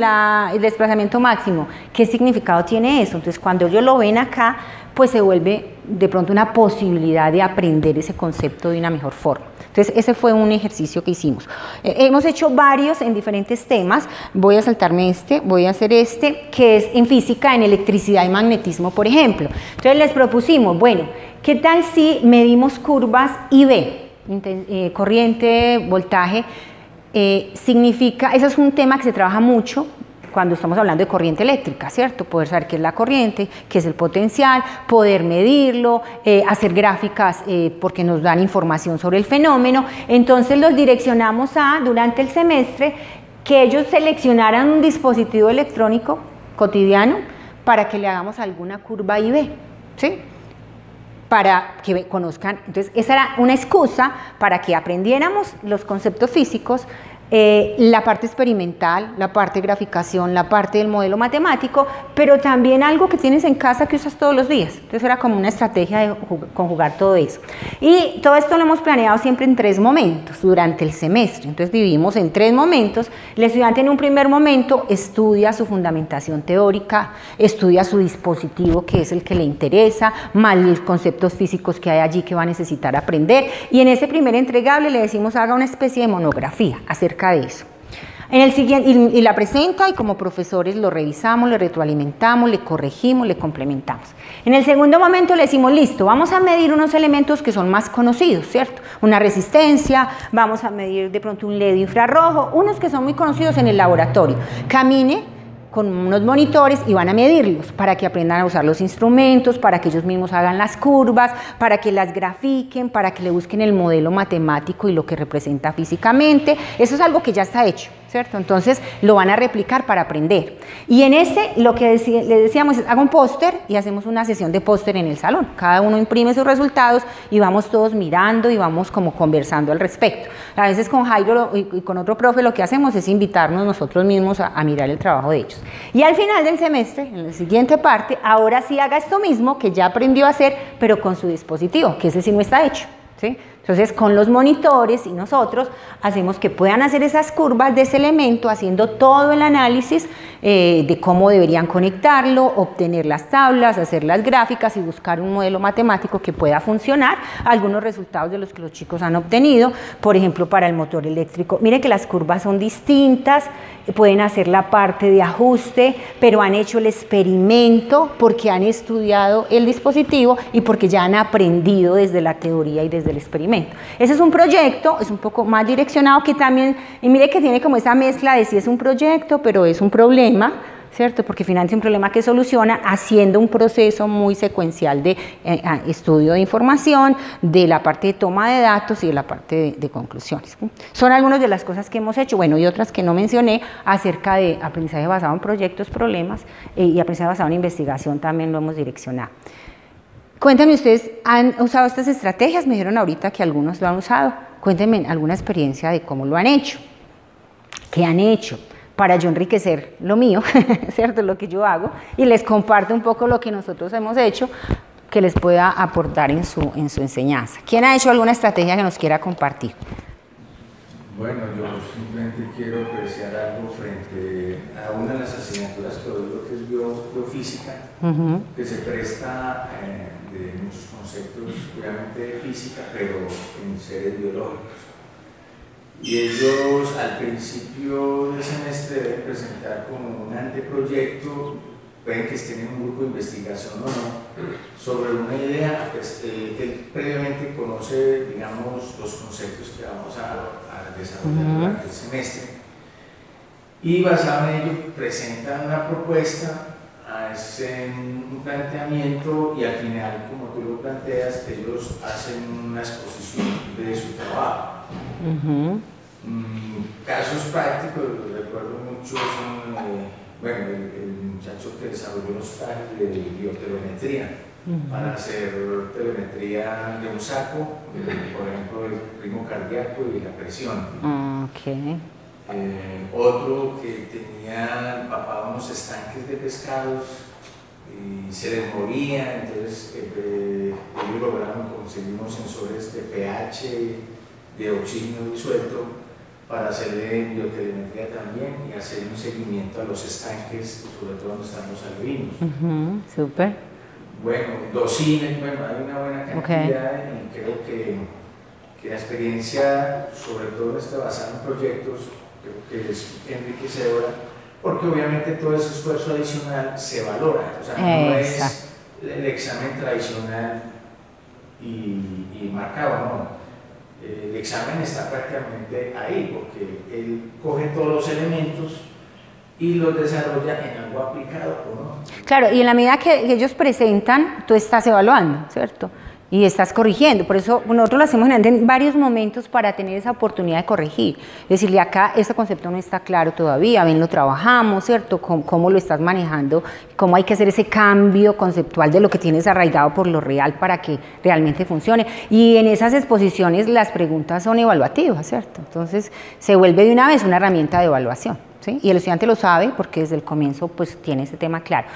el desplazamiento máximo, ¿qué significado tiene eso? Entonces cuando ellos lo ven acá, pues se vuelve de pronto una posibilidad de aprender ese concepto de una mejor forma. Entonces ese fue un ejercicio que hicimos. Hemos hecho varios en diferentes temas, voy a saltarme voy a hacer que es en física, en electricidad y magnetismo, por ejemplo. Entonces les propusimos, bueno, ¿qué tal si medimos curvas IV, corriente, voltaje? Significa, eso es un tema que se trabaja mucho cuando estamos hablando de corriente eléctrica, ¿cierto? Poder saber qué es la corriente, qué es el potencial, poder medirlo, hacer gráficas porque nos dan información sobre el fenómeno. Entonces los direccionamos durante el semestre, que ellos seleccionaran un dispositivo electrónico cotidiano para que le hagamos alguna curva IV, ¿sí?, para que conozcan. Entonces esa era una excusa para que aprendiéramos los conceptos físicos, la parte experimental, la parte de graficación, la parte del modelo matemático, pero también algo que tienes en casa que usas todos los días. Entonces era como una estrategia de conjugar todo eso. Y todo esto lo hemos planeado siempre en 3 momentos durante el semestre. Entonces dividimos en 3 momentos. El estudiante en un primer momento estudia su fundamentación teórica, estudia su dispositivo que es el que le interesa, más los conceptos físicos que hay allí que va a necesitar aprender. Y en ese primer entregable le decimos haga una especie de monografía acerca de eso. En el siguiente, y la presenta y como profesores lo revisamos, le retroalimentamos, le corregimos, le complementamos. En el segundo momento le decimos, listo, vamos a medir unos elementos que son más conocidos, ¿cierto? Una resistencia, vamos a medir de pronto un LED infrarrojo, unos que son muy conocidos en el laboratorio. Camine con unos monitores y van a medirlos para que aprendan a usar los instrumentos, para que ellos mismos hagan las curvas, para que las grafiquen, para que le busquen el modelo matemático y lo que representa físicamente. Eso es algo que ya está hecho, ¿cierto? Entonces lo van a replicar para aprender. Y en ese, lo que le decíamos es, haga un póster y hacemos una sesión de póster en el salón. Cada uno imprime sus resultados y vamos todos mirando y vamos como conversando al respecto. A veces con Jairo y con otro profe lo que hacemos es invitarnos nosotros mismos a mirar el trabajo de ellos. Y al final del semestre, en la siguiente parte, ahora sí haga esto mismo que ya aprendió a hacer, pero con su dispositivo, que ese sí no está hecho, ¿sí? Entonces, con los monitores y nosotros hacemos que puedan hacer esas curvas de ese elemento, haciendo todo el análisis de cómo deberían conectarlo, obtener las tablas, hacer las gráficas y buscar un modelo matemático que pueda funcionar. Algunos resultados de los que los chicos han obtenido, por ejemplo, para el motor eléctrico. Miren que las curvas son distintas, pueden hacer la parte de ajuste, pero han hecho el experimento porque han estudiado el dispositivo y porque ya han aprendido desde la teoría y desde el experimento. Ese es un proyecto, es un poco más direccionado, que también, y mire que tiene como esa mezcla de si es un proyecto, pero es un problema, ¿cierto? Porque finalmente es un problema que soluciona haciendo un proceso muy secuencial de estudio de información, de la parte de toma de datos y de la parte de conclusiones. Son algunas de las cosas que hemos hecho, bueno, y otras que no mencioné acerca de aprendizaje basado en proyectos, problemas, y aprendizaje basado en investigación también lo hemos direccionado. Cuéntenme, ¿ustedes han usado estas estrategias? Me dijeron ahorita que algunos lo han usado. Cuéntenme alguna experiencia de cómo lo han hecho, qué han hecho, para yo enriquecer lo mío, ¿cierto? Lo que yo hago, y les comparto un poco lo que nosotros hemos hecho que les pueda aportar en su enseñanza. ¿Quién ha hecho alguna estrategia que nos quiera compartir? Bueno, yo simplemente quiero apreciar algo frente a una de las asignaturas que doy, lo que es biofísica, que se presta de muchos conceptos, obviamente de física, pero en seres biológicos. Y ellos al principio del semestre deben presentar como un anteproyecto, pueden que estén en un grupo de investigación o no, sobre una idea pues, que él previamente conoce, digamos, los conceptos que vamos a desarrollar durante el semestre. Y basado en ello presentan una propuesta, hacen un planteamiento y al final, como tú lo planteas, ellos hacen una exposición de su trabajo. Casos prácticos, recuerdo mucho, son, bueno, el muchacho que desarrolló los trajes de biotelemetría para hacer telemetría de un saco, por ejemplo, el ritmo cardíaco y la presión. Otro que tenía empapado unos estanques de pescados y se les moría, entonces ellos lograron conseguir unos sensores de pH, de oxígeno disuelto, para hacerle biotelemetría también y hacer un seguimiento a los estanques, sobre todo donde están los alevinos. Súper. Bueno, docines, bueno, hay una buena cantidad y creo que la experiencia, sobre todo basada en proyectos, creo que es enriquecedora, porque obviamente todo ese esfuerzo adicional se valora, o sea, no es el examen tradicional y marcado, no. El examen está prácticamente ahí, porque él coge todos los elementos y los desarrolla en algo aplicado o no. Claro, y en la medida que ellos presentan, tú estás evaluando, ¿cierto? Y estás corrigiendo, por eso nosotros lo hacemos en varios momentos para tener esa oportunidad de corregir, decirle acá, este concepto no está claro todavía, ven, lo trabajamos, ¿cierto? ¿Cómo lo estás manejando? ¿Cómo hay que hacer ese cambio conceptual de lo que tienes arraigado por lo real para que realmente funcione? Y en esas exposiciones las preguntas son evaluativas, ¿cierto? Entonces se vuelve de una vez una herramienta de evaluación. ¿Sí? Y el estudiante lo sabe porque desde el comienzo pues tiene ese tema claro.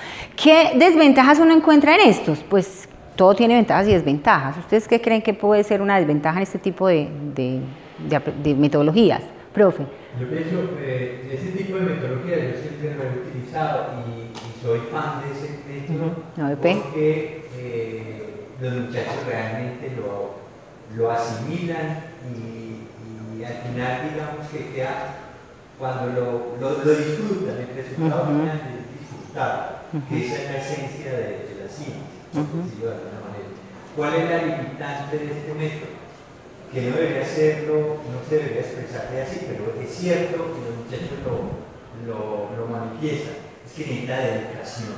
¿Qué desventajas uno encuentra en estos? Pues todo tiene ventajas y desventajas. ¿Ustedes qué creen que puede ser una desventaja en este tipo de metodologías? Profe. Yo pienso que ese tipo de metodologías yo siempre lo he utilizado y soy fan de ese método porque los muchachos realmente lo asimilan y al final digamos que queda, cuando lo disfrutan, el resultado final es disfrutar, que esa es la esencia de la ciencia. De alguna manera. ¿Cuál es la limitante de este método? Que no debería hacerlo, no se debería expresarle así, pero es cierto que los muchachos lo manifiestan, es que necesita dedicación,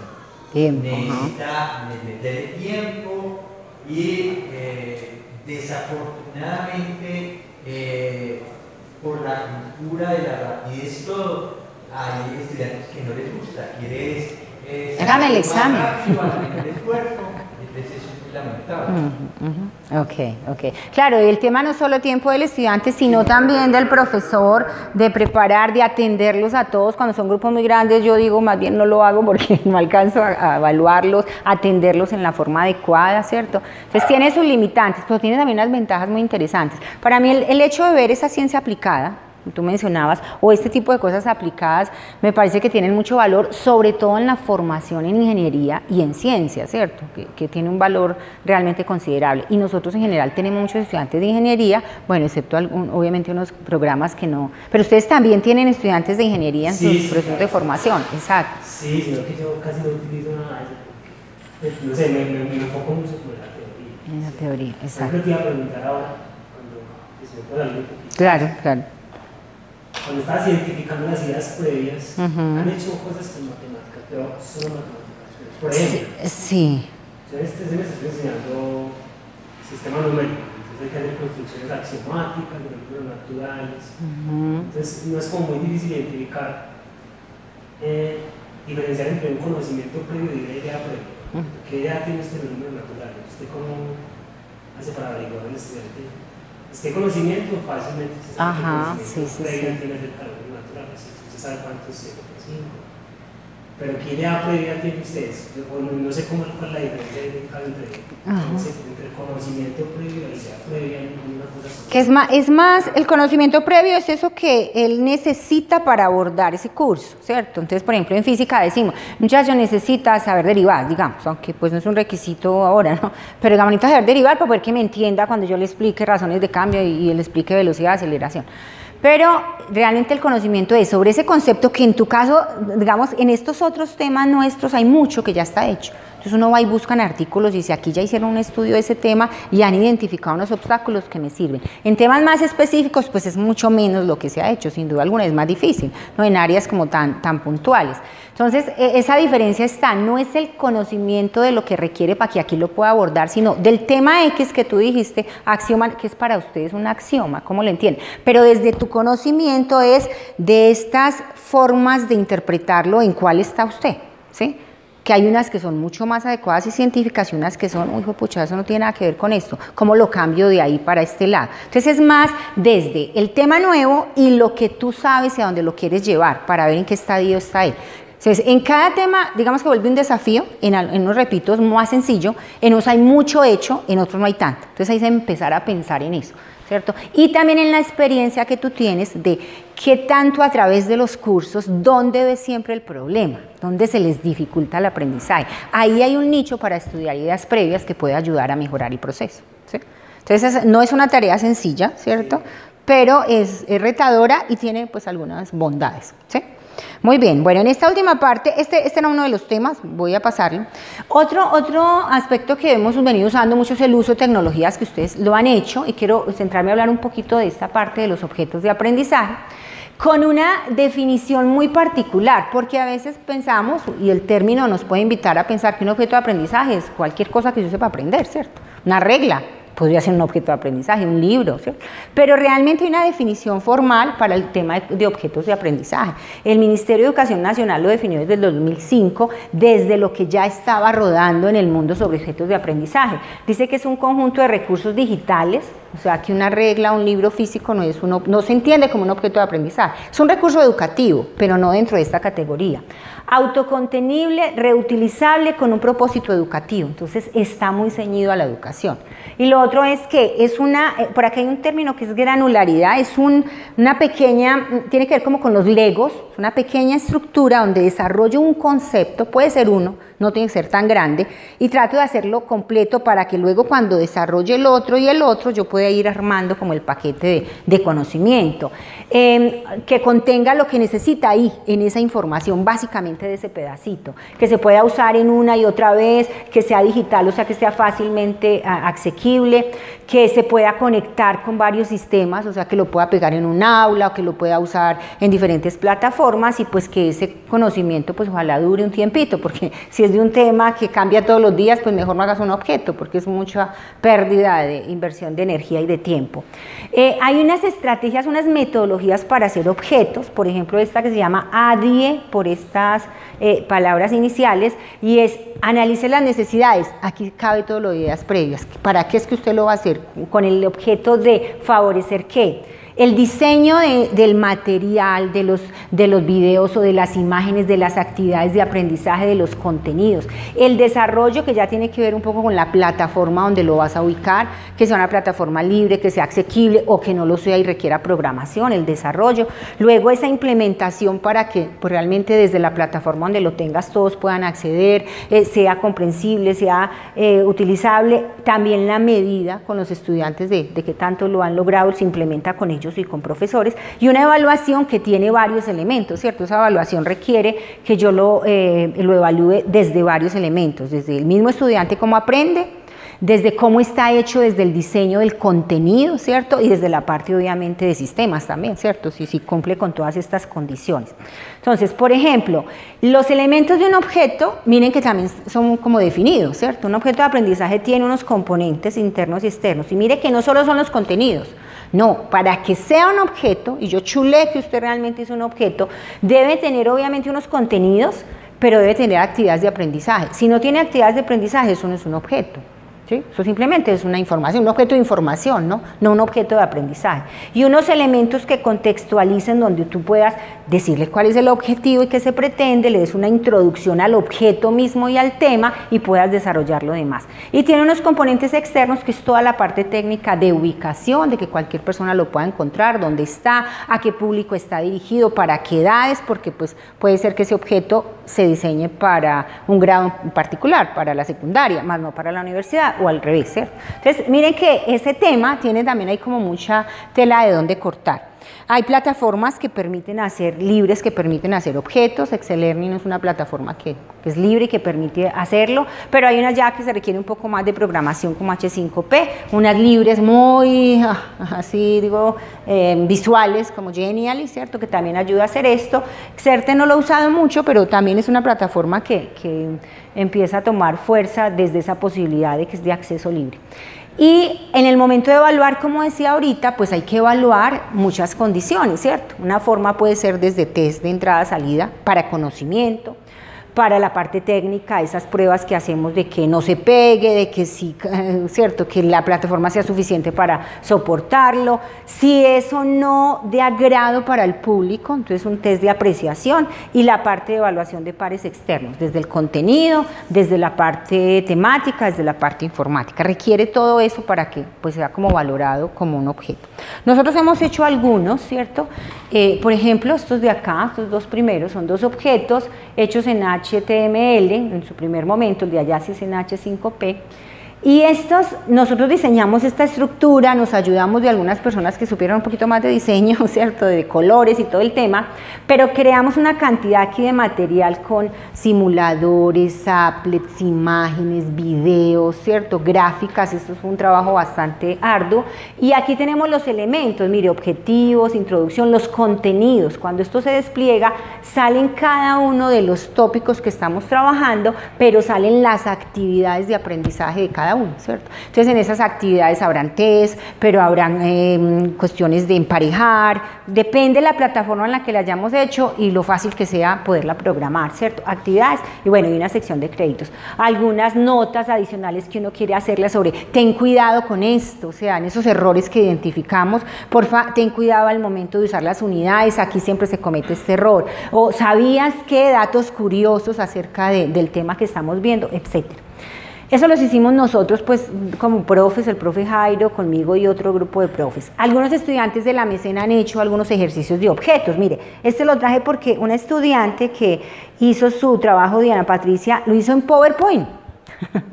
necesita meterle tiempo y desafortunadamente por la cultura de la rapidez todo, hay estudiantes que no les gusta, hágame el examen. Ok. Claro, el tema no es solo tiempo del estudiante, sino también del profesor, de preparar, de atenderlos a todos. Cuando son grupos muy grandes, yo digo, más bien no lo hago porque no alcanzo a evaluarlos, atenderlos en la forma adecuada, ¿cierto? Entonces tiene sus limitantes, pero tiene también unas ventajas muy interesantes. Para mí el hecho de ver esa ciencia aplicada, tú mencionabas, o este tipo de cosas aplicadas, me parece que tienen mucho valor, sobre todo en la formación en ingeniería y en ciencia, ¿cierto? Que tiene un valor realmente considerable. Y nosotros en general tenemos muchos estudiantes de ingeniería, bueno, excepto obviamente unos programas que no, pero ustedes también tienen estudiantes de ingeniería en sus procesos de formación, exacto. Sí, sino que yo casi no utilizo nada de eso, porque, no sé, me enfoco mucho en la teoría. En la teoría, exacto. Yo te iba a preguntar ahora, cuando se me puede hablar un poquito. Claro, claro. Cuando estabas identificando las ideas previas, han hecho cosas con matemáticas, pero solo matemáticas. Por ejemplo, sí. Yo en este semestre estoy enseñando sistema numérico, entonces hay que hacer construcciones axiomáticas de números naturales. Entonces no es como muy difícil identificar, diferenciar entre un conocimiento previo y una idea previa. ¿Qué idea tiene usted de los números naturales? ¿Usted cómo hace para averiguar al estudiante? Este conocimiento fácilmente se sabe que conocimiento previo tiene el calor natural, usted sabe cuánto es 5 por 5. Pero ¿qué idea previa tiene ustedes? No sé cuál es la diferencia entre el conocimiento previo y la idea previa en una cosa. Que es más, el conocimiento previo es eso que él necesita para abordar ese curso, ¿cierto? Entonces, por ejemplo, en física decimos, muchacho necesita saber derivar, digamos, aunque pues no es un requisito ahora, ¿no? Pero digamos, necesita saber derivar para poder que me entienda cuando yo le explique razones de cambio y él explique velocidad de aceleración. Pero realmente el conocimiento es sobre ese concepto que en tu caso, digamos, en estos otros temas nuestros hay mucho que ya está hecho. Entonces uno va y busca en artículos y dice, aquí ya hicieron un estudio de ese tema y han identificado unos obstáculos que me sirven. En temas más específicos, pues es mucho menos lo que se ha hecho, sin duda alguna es más difícil, ¿no? En áreas como tan puntuales. Entonces, esa diferencia está, no es el conocimiento de lo que requiere para que aquí lo pueda abordar, sino del tema X que tú dijiste, axioma, que es para ustedes un axioma, ¿cómo lo entienden? Pero desde tu conocimiento es de estas formas de interpretarlo en cuál está usted, ¿sí? Que hay unas que son mucho más adecuadas y científicas y unas que son, uy, pucha, eso no tiene nada que ver con esto, ¿cómo lo cambio de ahí para este lado? Entonces es más desde el tema nuevo y lo que tú sabes y a dónde lo quieres llevar para ver en qué estadio está él. Entonces, en cada tema, digamos que vuelve un desafío, en unos repito, es más sencillo, en unos hay mucho hecho, en otros no hay tanto. Entonces, hay que empezar a pensar en eso, ¿cierto? Y también en la experiencia que tú tienes de qué tanto a través de los cursos, dónde ves siempre el problema, dónde se les dificulta el aprendizaje. Ahí hay un nicho para estudiar ideas previas que puede ayudar a mejorar el proceso, ¿sí? Entonces, no es una tarea sencilla, ¿cierto? Pero es retadora y tiene, pues, algunas bondades, ¿sí? Muy bien, bueno, en esta última parte, este era uno de los temas, voy a pasarlo. Otro aspecto que hemos venido usando mucho es el uso de tecnologías, que ustedes lo han hecho, y quiero centrarme a hablar un poquito de esta parte de los objetos de aprendizaje, con una definición muy particular, porque a veces pensamos, y el término nos puede invitar a pensar que un objeto de aprendizaje es cualquier cosa que yo sepa aprender, ¿cierto? Una regla. Podría ser un objeto de aprendizaje, un libro, ¿cierto? Pero realmente hay una definición formal para el tema de objetos de aprendizaje. El Ministerio de Educación Nacional lo definió desde el 2005, desde lo que ya estaba rodando en el mundo sobre objetos de aprendizaje. Dice que es un conjunto de recursos digitales, o sea, que una regla, un libro físico no se entiende como un objeto de aprendizaje. Es un recurso educativo, pero no dentro de esta categoría. Autocontenible, reutilizable con un propósito educativo, entonces está muy ceñido a la educación. Y lo otro es que es por aquí hay un término que es granularidad, es una pequeña, tiene que ver como con los legos, es una pequeña estructura donde desarrollo un concepto, puede ser uno, no tiene que ser tan grande, y trato de hacerlo completo para que luego cuando desarrolle el otro y el otro, yo pueda ir armando como el paquete de conocimiento, que contenga lo que necesita ahí, en esa información, básicamente de ese pedacito, que se pueda usar en una y otra vez, que sea digital, o sea, que sea fácilmente asequible, que se pueda conectar con varios sistemas, o sea, que lo pueda pegar en un aula o que lo pueda usar en diferentes plataformas y pues que ese conocimiento pues ojalá dure un tiempito, porque si es de un tema que cambia todos los días, pues mejor no hagas un objeto, porque es mucha pérdida de inversión de energía y de tiempo. Hay unas estrategias, unas metodologías para hacer objetos, por ejemplo esta que se llama ADIE, por estas palabras iniciales, y es analice las necesidades. Aquí cabe todo lo de ideas previas. ¿Para qué es que usted lo va a hacer? Con el objeto de favorecer ¿qué? El diseño del material, de los videos o de las imágenes, de las actividades de aprendizaje, de los contenidos. El desarrollo, que ya tiene que ver un poco con la plataforma donde lo vas a ubicar, que sea una plataforma libre, que sea asequible o que no lo sea y requiera programación, el desarrollo. Luego esa implementación para que pues, realmente desde la plataforma donde lo tengas todos puedan acceder, sea comprensible, sea utilizable. También la medida con los estudiantes de que tanto lo han logrado, se implementa con ellos y con profesores, y una evaluación que tiene varios elementos, ¿cierto? Esa evaluación requiere que yo lo evalúe desde varios elementos, desde el mismo estudiante cómo aprende, desde cómo está hecho, desde el diseño del contenido, ¿cierto? Y desde la parte obviamente de sistemas también, ¿cierto? Si cumple con todas estas condiciones. Entonces, por ejemplo, los elementos de un objeto, miren que también son como definidos, ¿cierto? Un objeto de aprendizaje tiene unos componentes internos y externos, y mire que no solo son los contenidos, no, para que sea un objeto, y yo chulé que usted realmente es un objeto, debe tener obviamente unos contenidos, pero debe tener actividades de aprendizaje. Si no tiene actividades de aprendizaje, eso no es un objeto. ¿Sí? Eso simplemente es una información, un objeto de información, ¿no? No un objeto de aprendizaje. Y unos elementos que contextualicen donde tú puedas decirle cuál es el objetivo y qué se pretende, le des una introducción al objeto mismo y al tema y puedas desarrollar lo demás. Y tiene unos componentes externos que es toda la parte técnica de ubicación, de que cualquier persona lo pueda encontrar, dónde está, a qué público está dirigido, para qué edades, porque pues puede ser que ese objeto se diseñe para un grado en particular, para la secundaria, más no para la universidad, o al revés, ¿cierto? Entonces, miren que ese tema tiene también ahí como mucha tela de dónde cortar. Hay plataformas que permiten hacer, libres, que permiten hacer objetos. Excel Learning es una plataforma que es libre y que permite hacerlo, pero hay unas ya que se requiere un poco más de programación como H5P, unas libres muy, así digo, visuales como Genially, ¿cierto? Que también ayuda a hacer esto. Xerte no lo he usado mucho, pero también es una plataforma que empieza a tomar fuerza desde esa posibilidad de que es de acceso libre. Y en el momento de evaluar, como decía ahorita, pues hay que evaluar muchas condiciones, ¿cierto? Una forma puede ser desde test de entrada-salida para conocimiento, para la parte técnica, esas pruebas que hacemos de que no se pegue, de que sí, cierto, que la plataforma sea suficiente para soportarlo. Si eso no de agrado para el público, entonces un test de apreciación, y la parte de evaluación de pares externos, desde el contenido, desde la parte temática, desde la parte informática. Requiere todo eso para que pues, sea como valorado como un objeto. Nosotros hemos hecho algunos, ¿cierto? Por ejemplo, estos de acá, estos dos primeros, son dos objetos hechos en HTML, en su primer momento, el de allá sí es en H5P, y estos, nosotros diseñamos esta estructura, nos ayudamos de algunas personas que supieron un poquito más de diseño, ¿cierto?, de colores y todo el tema, pero creamos una cantidad aquí de material con simuladores, applets, imágenes, videos, ¿cierto?, gráficas. Esto fue un trabajo bastante arduo, y aquí tenemos los elementos, mire, objetivos, introducción, los contenidos. Cuando esto se despliega, salen cada uno de los tópicos que estamos trabajando, pero salen las actividades de aprendizaje de cada uno, ¿cierto? Entonces en esas actividades habrán test, pero habrán cuestiones de emparejar, depende de la plataforma en la que la hayamos hecho y lo fácil que sea poderla programar, ¿cierto? Actividades, y bueno, y una sección de créditos. Algunas notas adicionales que uno quiere hacerle sobre, ten cuidado con esto, o sea, en esos errores que identificamos, porfa, ten cuidado al momento de usar las unidades, aquí siempre se comete este error, o sabías que datos curiosos acerca del tema que estamos viendo, etcétera. Eso los hicimos nosotros, pues, como profes, el profe Jairo, conmigo y otro grupo de profes. Algunos estudiantes de la Mecena han hecho algunos ejercicios de objetos. Mire, este lo traje porque una estudiante que hizo su trabajo, Diana Patricia, lo hizo en PowerPoint.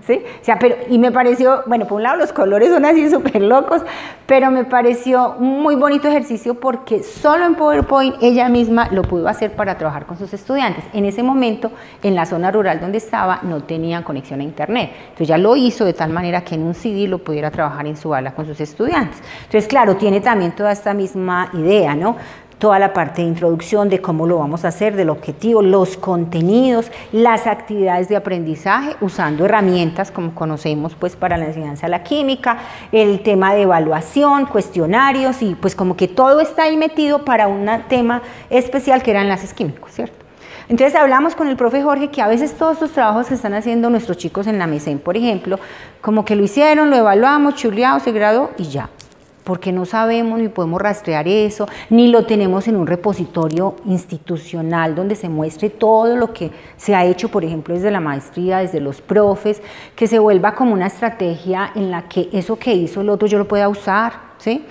¿Sí? O sea, pero, y me pareció, bueno, por un lado los colores son así súper locos, pero me pareció un muy bonito ejercicio porque solo en PowerPoint ella misma lo pudo hacer para trabajar con sus estudiantes. En ese momento, en la zona rural donde estaba, no tenían conexión a internet. Entonces ya lo hizo de tal manera que en un CD lo pudiera trabajar en su aula con sus estudiantes. Entonces, claro, tiene también toda esta misma idea, ¿no? Toda la parte de introducción de cómo lo vamos a hacer, del objetivo, los contenidos, las actividades de aprendizaje, usando herramientas como conocemos pues para la enseñanza de la química, el tema de evaluación, cuestionarios, y pues como que todo está ahí metido para un tema especial que eran enlaces químicos, ¿cierto? Entonces hablamos con el profe Jorge que a veces todos estos trabajos que están haciendo nuestros chicos en la MESEN, por ejemplo, como que lo hicieron, lo evaluamos, chuleado, se graduó y ya. porque no sabemos ni podemos rastrear eso, ni lo tenemos en un repositorio institucional donde se muestre todo lo que se ha hecho, por ejemplo, desde la maestría, desde los profes, que se vuelva como una estrategia en la que eso que hizo el otro yo lo pueda usar, ¿sí?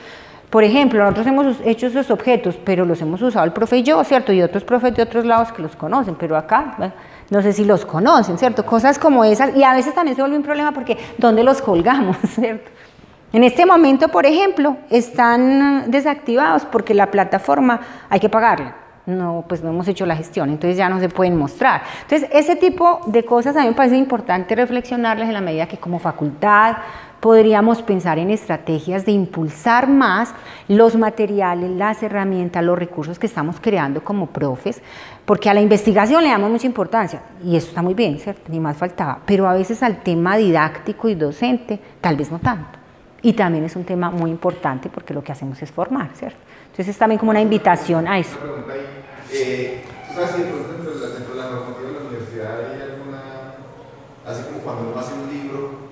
Por ejemplo, nosotros hemos hecho esos objetos, pero los hemos usado el profe y yo, ¿cierto? Y otros profes de otros lados que los conocen, pero acá, no sé si los conocen, ¿cierto? Cosas como esas, y a veces también se vuelve un problema porque ¿dónde los colgamos, cierto? En este momento, por ejemplo, están desactivados porque la plataforma hay que pagarla. No, pues no hemos hecho la gestión, entonces ya no se pueden mostrar. Entonces, ese tipo de cosas a mí me parece importante reflexionarles en la medida que como facultad podríamos pensar en estrategias de impulsar más los materiales, las herramientas, los recursos que estamos creando como profes, porque a la investigación le damos mucha importancia, y eso está muy bien, ¿cierto? Ni más faltaba, pero a veces al tema didáctico y docente, tal vez no tanto. Y también es un tema muy importante porque lo que hacemos es formar, ¿cierto? Entonces es también como una invitación a eso. Una pregunta ahí. ¿Tú sabes si dentro de la normativa de la universidad hay alguna, así como cuando uno hace un libro,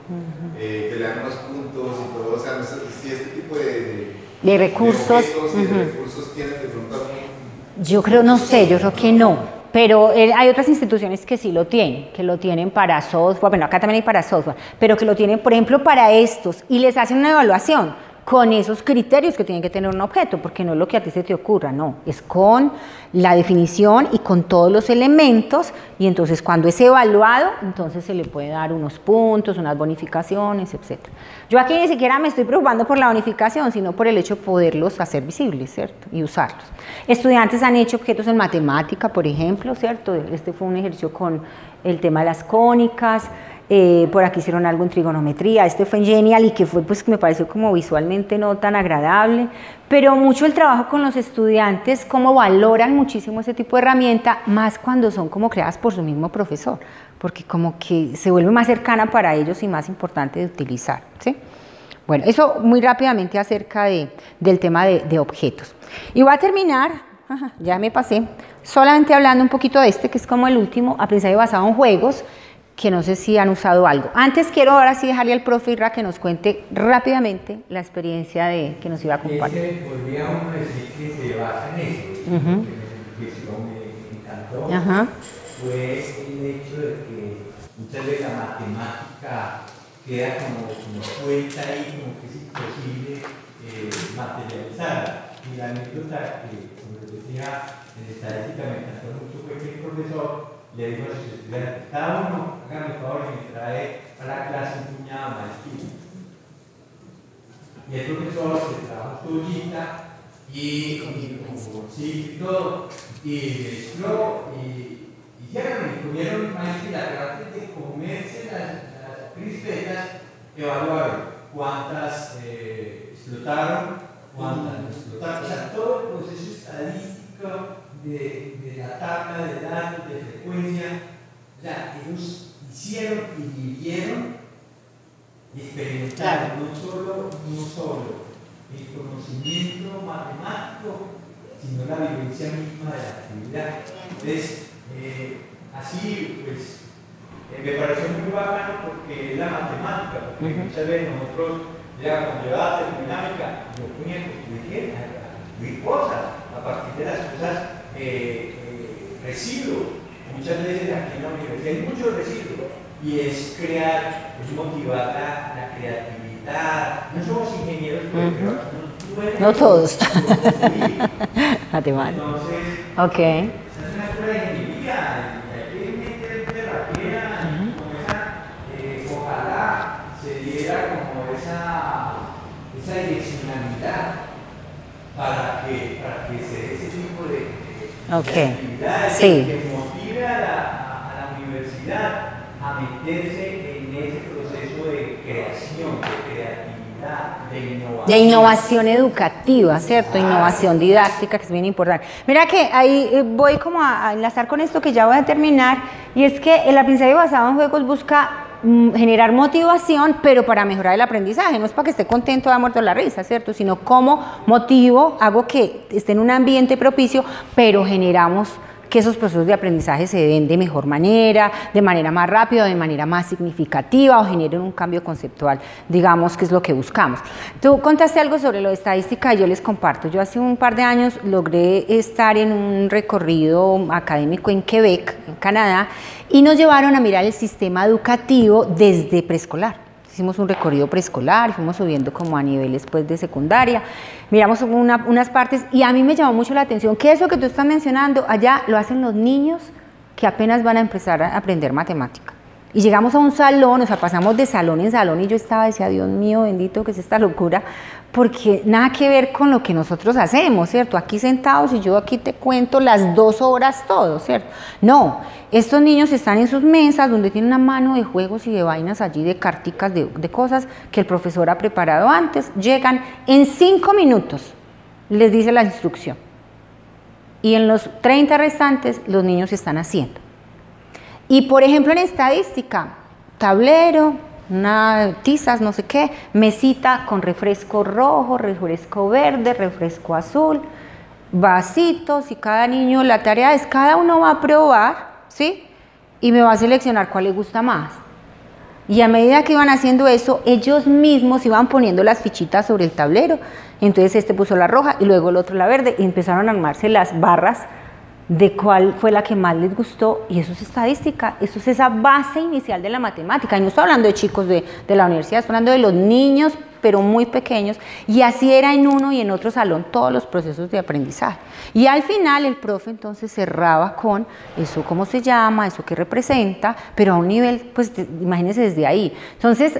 que le dan unos puntos y todo, o sea, no sé si este tipo de recursos, de recursos tienen de pronto algún... Yo creo, no sé, yo creo que no, pero hay otras instituciones que sí lo tienen, que lo tienen para software, bueno, acá también hay para software, pero que lo tienen, por ejemplo, para estos, y les hacen una evaluación con esos criterios que tienen que tener un objeto, porque no es lo que a ti se te ocurra, no, es con la definición y con todos los elementos, y entonces cuando es evaluado, entonces se le puede dar unos puntos, unas bonificaciones, etc. Yo aquí ni siquiera me estoy preocupando por la bonificación, sino por el hecho de poderlos hacer visibles, ¿cierto? Y usarlos. Estudiantes han hecho objetos en matemática, por ejemplo, ¿cierto? Este fue un ejercicio con el tema de las cónicas. Por aquí hicieron algo en trigonometría, este fue en Genial y que fue, pues, que me pareció como visualmente no tan agradable, pero mucho el trabajo con los estudiantes, cómo valoran muchísimo ese tipo de herramienta, más cuando son como creadas por su mismo profesor, porque como que se vuelve más cercana para ellos y más importante de utilizar, ¿sí? Bueno, eso muy rápidamente acerca del tema de objetos. Y voy a terminar, ya me pasé, solamente hablando un poquito de este, que es como el último, aprendizaje basado en juegos, que no sé si han usado algo. Antes quiero ahora sí dejarle al profe Irra que nos cuente rápidamente la experiencia que nos iba a compartir. Podría uno decir que se basa en eso, que me encantó, fue el hecho de que muchas veces la matemática queda como suelta ahí, como que es imposible materializarla. Y la anécdota que, como les decía, en estadística me encantó mucho fue que el profesor le dijo a sus estudiantes, cada uno, háganme el favor y me trae a la clase un puñado de maíz. Y el profesor se trajo su ollita y como sí, todo, y mezcló y hicieron y comieron maíz y la trataron de comerse las crispetas, evaluaron cuántas explotaron, cuántas no explotaron, o sea, todo el proceso estadístico de la tabla de datos, de frecuencia, o sea, ellos hicieron y vivieron y experimentaron no solo el conocimiento matemático, sino la vivencia misma de la actividad. Entonces, así pues, me pareció muy bacano porque es la matemática, porque muchas veces nosotros ya cuando llevaba termodinámica, yo ponía que cosas a partir de las cosas residuos. Muchas veces aquí en la universidad hay muchos residuos y es crear, es motivar la creatividad. No somos ingenieros, pero no todos. Entonces, ok. Es una escuela de ingeniería, hay que meter terapia como esa, ojalá se diera como esa direccionalidad para que se dé ese tipo de actividades que motive a la universidad a meterse en ese proceso de creación, de creatividad, de innovación educativa, ¿cierto? Innovación didáctica, que es bien importante. Mira que ahí voy como a enlazar con esto que ya voy a terminar, y es que el aprendizaje basado en juegos busca generar motivación, pero para mejorar el aprendizaje, no es para que esté contento de muerto la risa, ¿cierto? Sino como motivo, hago que esté en un ambiente propicio, pero generamos que esos procesos de aprendizaje se den de mejor manera, de manera más rápida, de manera más significativa o generen un cambio conceptual, digamos, que es lo que buscamos. Tú contaste algo sobre lo de estadística y yo les comparto. Yo hace un par de años logré estar en un recorrido académico en Quebec, en Canadá, y nos llevaron a mirar el sistema educativo desde preescolar. Hicimos un recorrido preescolar, fuimos subiendo como a niveles pues, de secundaria, miramos unas partes y a mí me llamó mucho la atención que eso que tú estás mencionando, allá lo hacen los niños que apenas van a empezar a aprender matemática. Y llegamos a un salón, o sea, pasamos de salón en salón y yo decía, Dios mío, bendito, ¿qué es esta locura? Porque nada que ver con lo que nosotros hacemos, ¿cierto? Aquí sentados y yo aquí te cuento las 2 horas todo, ¿cierto? No, estos niños están en sus mesas donde tienen una mano de juegos y de vainas allí, de carticas, de cosas que el profesor ha preparado antes, llegan en 5 minutos, les dice la instrucción. Y en los 30 restantes los niños están haciendo. Y por ejemplo en estadística, tablero, tizas, no sé qué, mesita con refresco rojo, refresco verde, refresco azul, vasitos y cada niño, la tarea es cada uno va a probar, ¿sí? Y me va a seleccionar cuál le gusta más. Y a medida que iban haciendo eso, ellos mismos iban poniendo las fichitas sobre el tablero. Entonces este puso la roja y luego el otro la verde y empezaron a armarse las barras de cuál fue la que más les gustó, y eso es estadística, eso es esa base inicial de la matemática. Y no estoy hablando de chicos de la universidad, estoy hablando de los niños, pero muy pequeños, y así era en uno y en otro salón todos los procesos de aprendizaje. Y al final el profe entonces cerraba con eso, cómo se llama, eso qué representa, pero a un nivel, pues imagínense desde ahí. Entonces,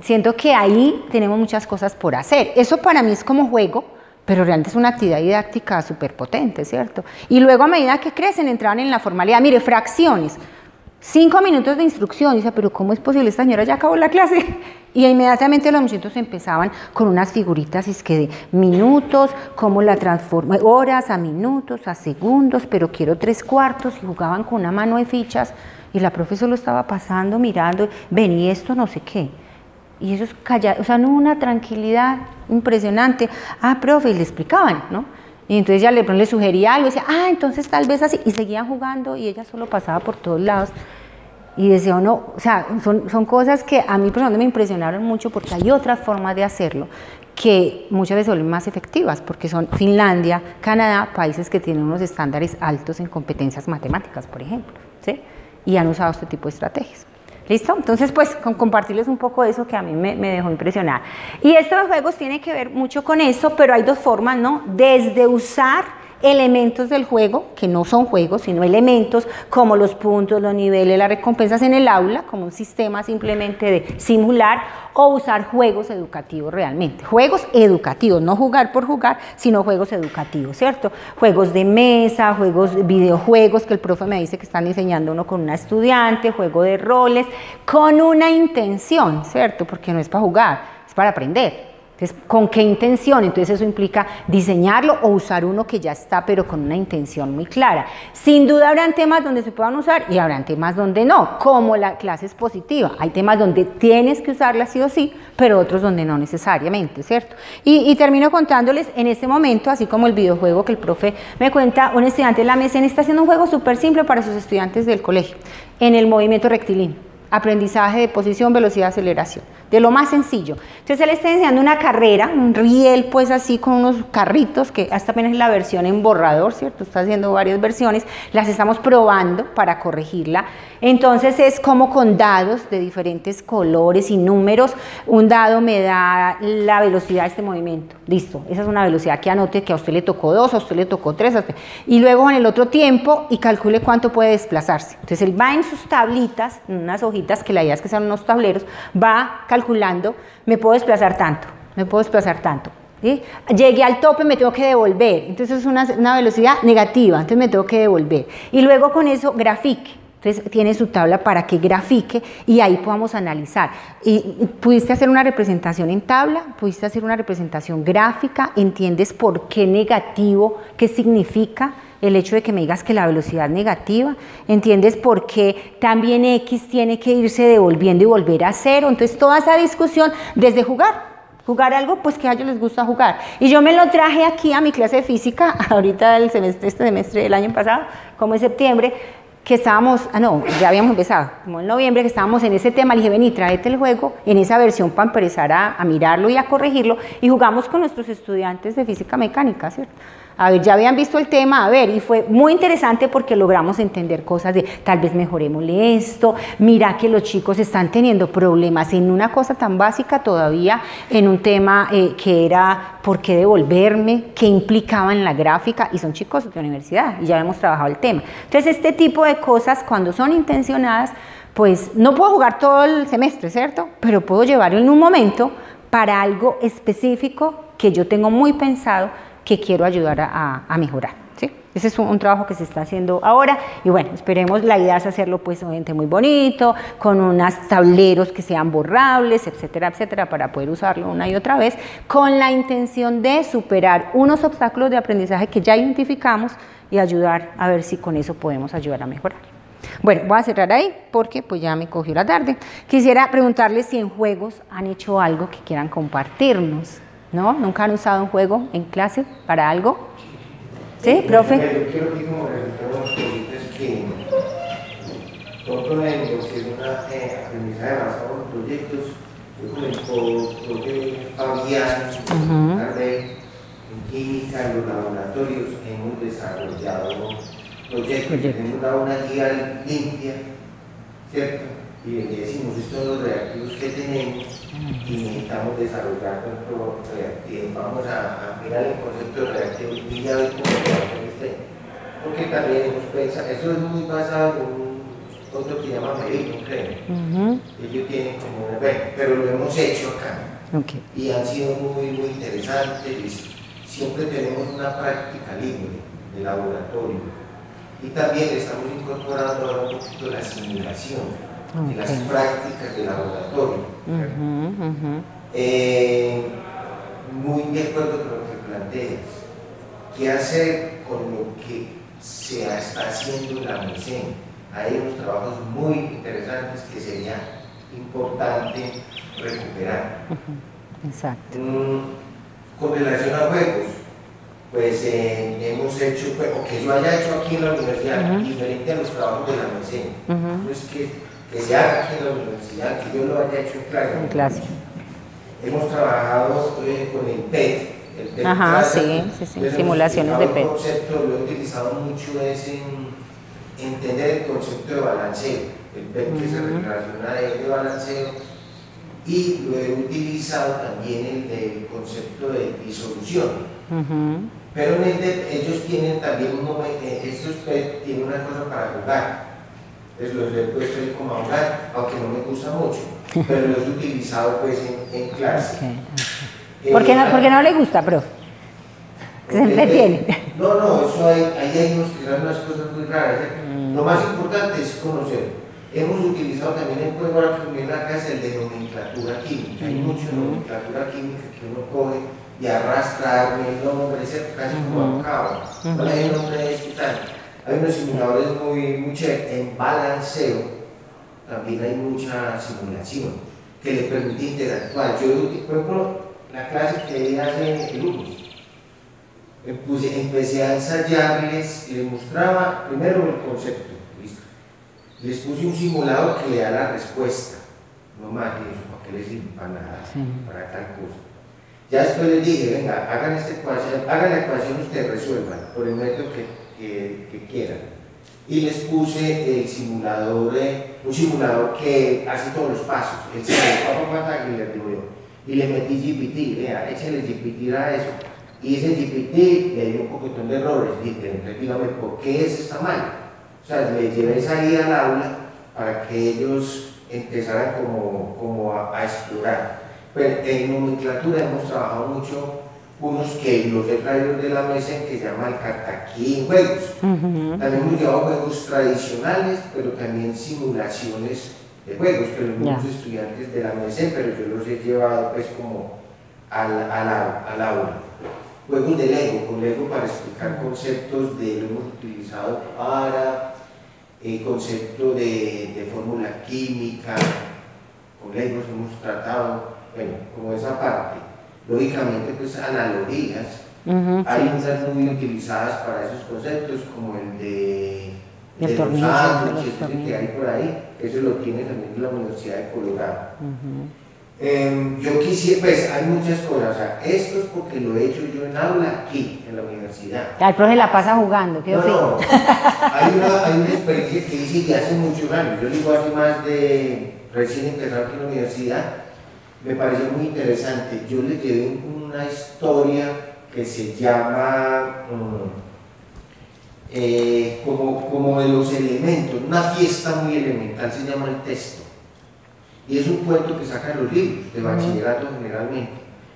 siento que ahí tenemos muchas cosas por hacer. Eso para mí es como juego, pero realmente es una actividad didáctica súper potente, ¿cierto? Y luego a medida que crecen entraban en la formalidad. Mire, fracciones, 5 minutos de instrucción. Dice, pero ¿cómo es posible? Esta señora ya acabó la clase. Y inmediatamente los muchachitos empezaban con unas figuritas, es que de minutos, cómo la transforma, horas a minutos, a segundos, pero quiero 3/4, y jugaban con una mano de fichas, y la profe solo estaba pasando, mirando, ven, y esto no sé qué. Y ellos callados, o sea, no, una tranquilidad impresionante. Ah, profe, y le explicaban, ¿no? Y entonces ya le sugería algo, y decía, entonces tal vez así, y seguían jugando, y ella solo pasaba por todos lados. Y decía, o sea, son cosas que a mí personalmente me impresionaron mucho, porque hay otras formas de hacerlo que muchas veces son más efectivas, porque son Finlandia, Canadá, países que tienen unos estándares altos en competencias matemáticas, por ejemplo, ¿sí? Y han usado este tipo de estrategias. ¿Listo? Entonces, pues, compartirles un poco de eso que a mí me dejó impresionar. Y estos juegos tienen que ver mucho con eso, pero hay 2 formas, ¿no? Desde usar elementos del juego, que no son juegos, sino elementos como los puntos, los niveles, las recompensas en el aula, como un sistema simplemente de simular, o usar juegos educativos realmente. Juegos educativos, no jugar por jugar, sino juegos educativos, ¿cierto? Juegos de mesa, videojuegos que el profe me dice que están diseñando uno con una estudiante, juego de roles, con una intención, ¿cierto? Porque no es para jugar, es para aprender. Entonces, ¿con qué intención? Entonces eso implica diseñarlo o usar uno que ya está, pero con una intención muy clara. Sin duda habrán temas donde se puedan usar y habrán temas donde no, como la clase expositiva. Hay temas donde tienes que usarla sí o sí, pero otros donde no necesariamente, ¿cierto? Y termino contándoles en este momento, así como el videojuego que el profe me cuenta, un estudiante de la MESEN está haciendo un juego súper simple para sus estudiantes del colegio, en el movimiento rectilíneo. Aprendizaje de posición, velocidad, aceleración, de lo más sencillo. Entonces él está enseñando una carrera, un riel pues así con unos carritos, que hasta apenas es la versión en borrador, ¿cierto? Está haciendo varias versiones, las estamos probando para corregirla. Entonces es como con dados de diferentes colores y números, un dado me da la velocidad de este movimiento, listo, esa es una velocidad que anote que a usted le tocó 2, a usted le tocó 3, y luego en el otro tiempo y calcule cuánto puede desplazarse. Entonces él va en sus tablitas, en unas hojitas, que la idea es que sean unos tableros, va calculando, me puedo desplazar tanto, me puedo desplazar tanto. ¿Sí? Llegué al tope, me tengo que devolver, entonces es una velocidad negativa, entonces me tengo que devolver. Y luego con eso grafique. Entonces tiene su tabla para que grafique y ahí podamos analizar. Y pudiste hacer una representación en tabla, pudiste hacer una representación gráfica, entiendes por qué negativo, qué significa el hecho de que me digas que la velocidad es negativa, entiendes por qué también X tiene que irse devolviendo y volver a cero. Entonces toda esa discusión desde jugar jugar algo pues que a ellos les gusta jugar. Y yo me lo traje aquí a mi clase de física, ahorita este semestre del año pasado, como en septiembre, que estábamos, ya habíamos empezado, como en noviembre, que estábamos en ese tema, le dije, vení, tráete el juego en esa versión para empezar a mirarlo y a corregirlo, y jugamos con nuestros estudiantes de física mecánica, ¿cierto? A ver, ya habían visto el tema, a ver, y fue muy interesante porque logramos entender cosas de, tal vez mejorémosle esto, mira que los chicos están teniendo problemas en una cosa tan básica todavía, en un tema que era, ¿por qué devolverme? ¿Qué implicaba en la gráfica? Y son chicos de universidad, y ya hemos trabajado el tema. Entonces, este tipo de cosas, cuando son intencionadas, pues no puedo jugar todo el semestre, ¿cierto? Pero puedo llevarlo en un momento para algo específico que yo tengo muy pensado, que quiero ayudar a mejorar, ¿sí? Ese es un trabajo que se está haciendo ahora y bueno, esperemos, la idea es hacerlo pues obviamente muy bonito, con unos tableros que sean borrables, etcétera, etcétera, para poder usarlo una y otra vez, con la intención de superar unos obstáculos de aprendizaje que ya identificamos y ayudar a ver si con eso podemos ayudar a mejorar. Bueno, voy a cerrar ahí porque pues ya me cogió la tarde. Quisiera preguntarles si en juegos han hecho algo que quieran compartirnos. ¿No? ¿Nunca han usado un juego en clase para algo? ¿Sí, profe? Yo quiero que como resultado unas cositas que todo lo que es un aprendizaje basado en proyectos, yo con el profe Fabián, Arbey, en química, en los laboratorios, hemos desarrollado proyectos, hemos dado una guía limpia, ¿cierto? Y le decimos, estos son los reactivos que tenemos y necesitamos desarrollar nuestro reactivo. Vamos a mirar el concepto de reactivo y ya ver cómo lo hace usted. Porque también hemos pensado, eso es muy basado en un otro que se llama Merino, creo. Ellos tienen como una, bueno, pero lo hemos hecho acá. Y han sido muy interesantes. Siempre tenemos una práctica libre de laboratorio. Y también estamos incorporando ahora un poquito la simulación. De las prácticas de laboratorio. Muy de acuerdo con lo que planteas. ¿Qué hacer con lo que se está haciendo en la MECEN? Hay unos trabajos muy interesantes que sería importante recuperar. Exacto. Con relación a juegos, pues hemos hecho, o que yo haya hecho aquí en la universidad, diferente a los trabajos de la MECEN. No es que se haga aquí en la universidad, que yo lo haya hecho en clase. Hemos trabajado con el PET. El PET sí, simulaciones de PET. El concepto lo he utilizado mucho es en entender el concepto de balanceo. El PET que se relaciona de balanceo, y lo he utilizado también el concepto de disolución. Pero en ellos tienen también un momento, estos PET tienen una cosa para jugar. Entonces los he puesto ahí como a jugar, aunque no me gusta mucho, pero los he utilizado pues en clase. ¿Por qué no le gusta, profe? ¿Que se entretiene? No, eso ahí hay unos que dan unas cosas muy raras. Lo más importante es conocer. Hemos utilizado también en juego, ahora que en la casa, el de nomenclatura química. Hay mucha nomenclatura química que uno coge y arrastra el nombre, casi como a cabo. ¿Cuál es el nombre de este tal? Hay unos simuladores muy chéveres. En balanceo también hay mucha simulación que le permite interactuar. Yo, por ejemplo, la clase que hace el lunes, empecé a ensayarles, les mostraba primero el concepto, ¿listo? Les puse un simulador que le da la respuesta, no más que eso, para que les sirve para nada, para tal cosa. Ya después les dije, venga, hagan esta ecuación, hagan la ecuación, ustedes resuelvan por el método que quieran. Y les puse el simulador, un simulador que hace todos los pasos, el y les digo yo, y le metí GPT, vea, échale GPT a eso. Y ese GPT le dio un poquitón de errores, entonces dígame, ¿por qué ese está mal? O sea, le llevé esa guía al aula para que ellos empezaran como a explorar. Pero en nomenclatura hemos trabajado mucho unos que los he traído de la mesa que se llama el Cartaquín juegos. También hemos llevado juegos tradicionales, pero también simulaciones de juegos que los mismos estudiantes de la mesa, pero yo los he llevado pues como al aula. Juegos de Lego, con Lego para explicar conceptos lo hemos utilizado para el concepto de fórmula química, con Legos hemos tratado, bueno, como esa parte. lógicamente pues analogías. Hay unas muy utilizadas para esos conceptos, como el de los sándwiches que hay por ahí, eso lo tiene también la Universidad de Colorado. Yo quisiera, pues hay muchas cosas, o sea, esto es porque lo he hecho yo en aula aquí, en la universidad. El profe la pasa jugando, ¿qué no, hay una experiencia que hice ya hace muchos años, yo digo hace más de, recién empezado aquí en la universidad, me pareció muy interesante. Yo le llevé una historia que se llama como de los elementos, una fiesta muy elemental, se llama el texto. Y es un cuento que sacan los libros de bachillerato generalmente.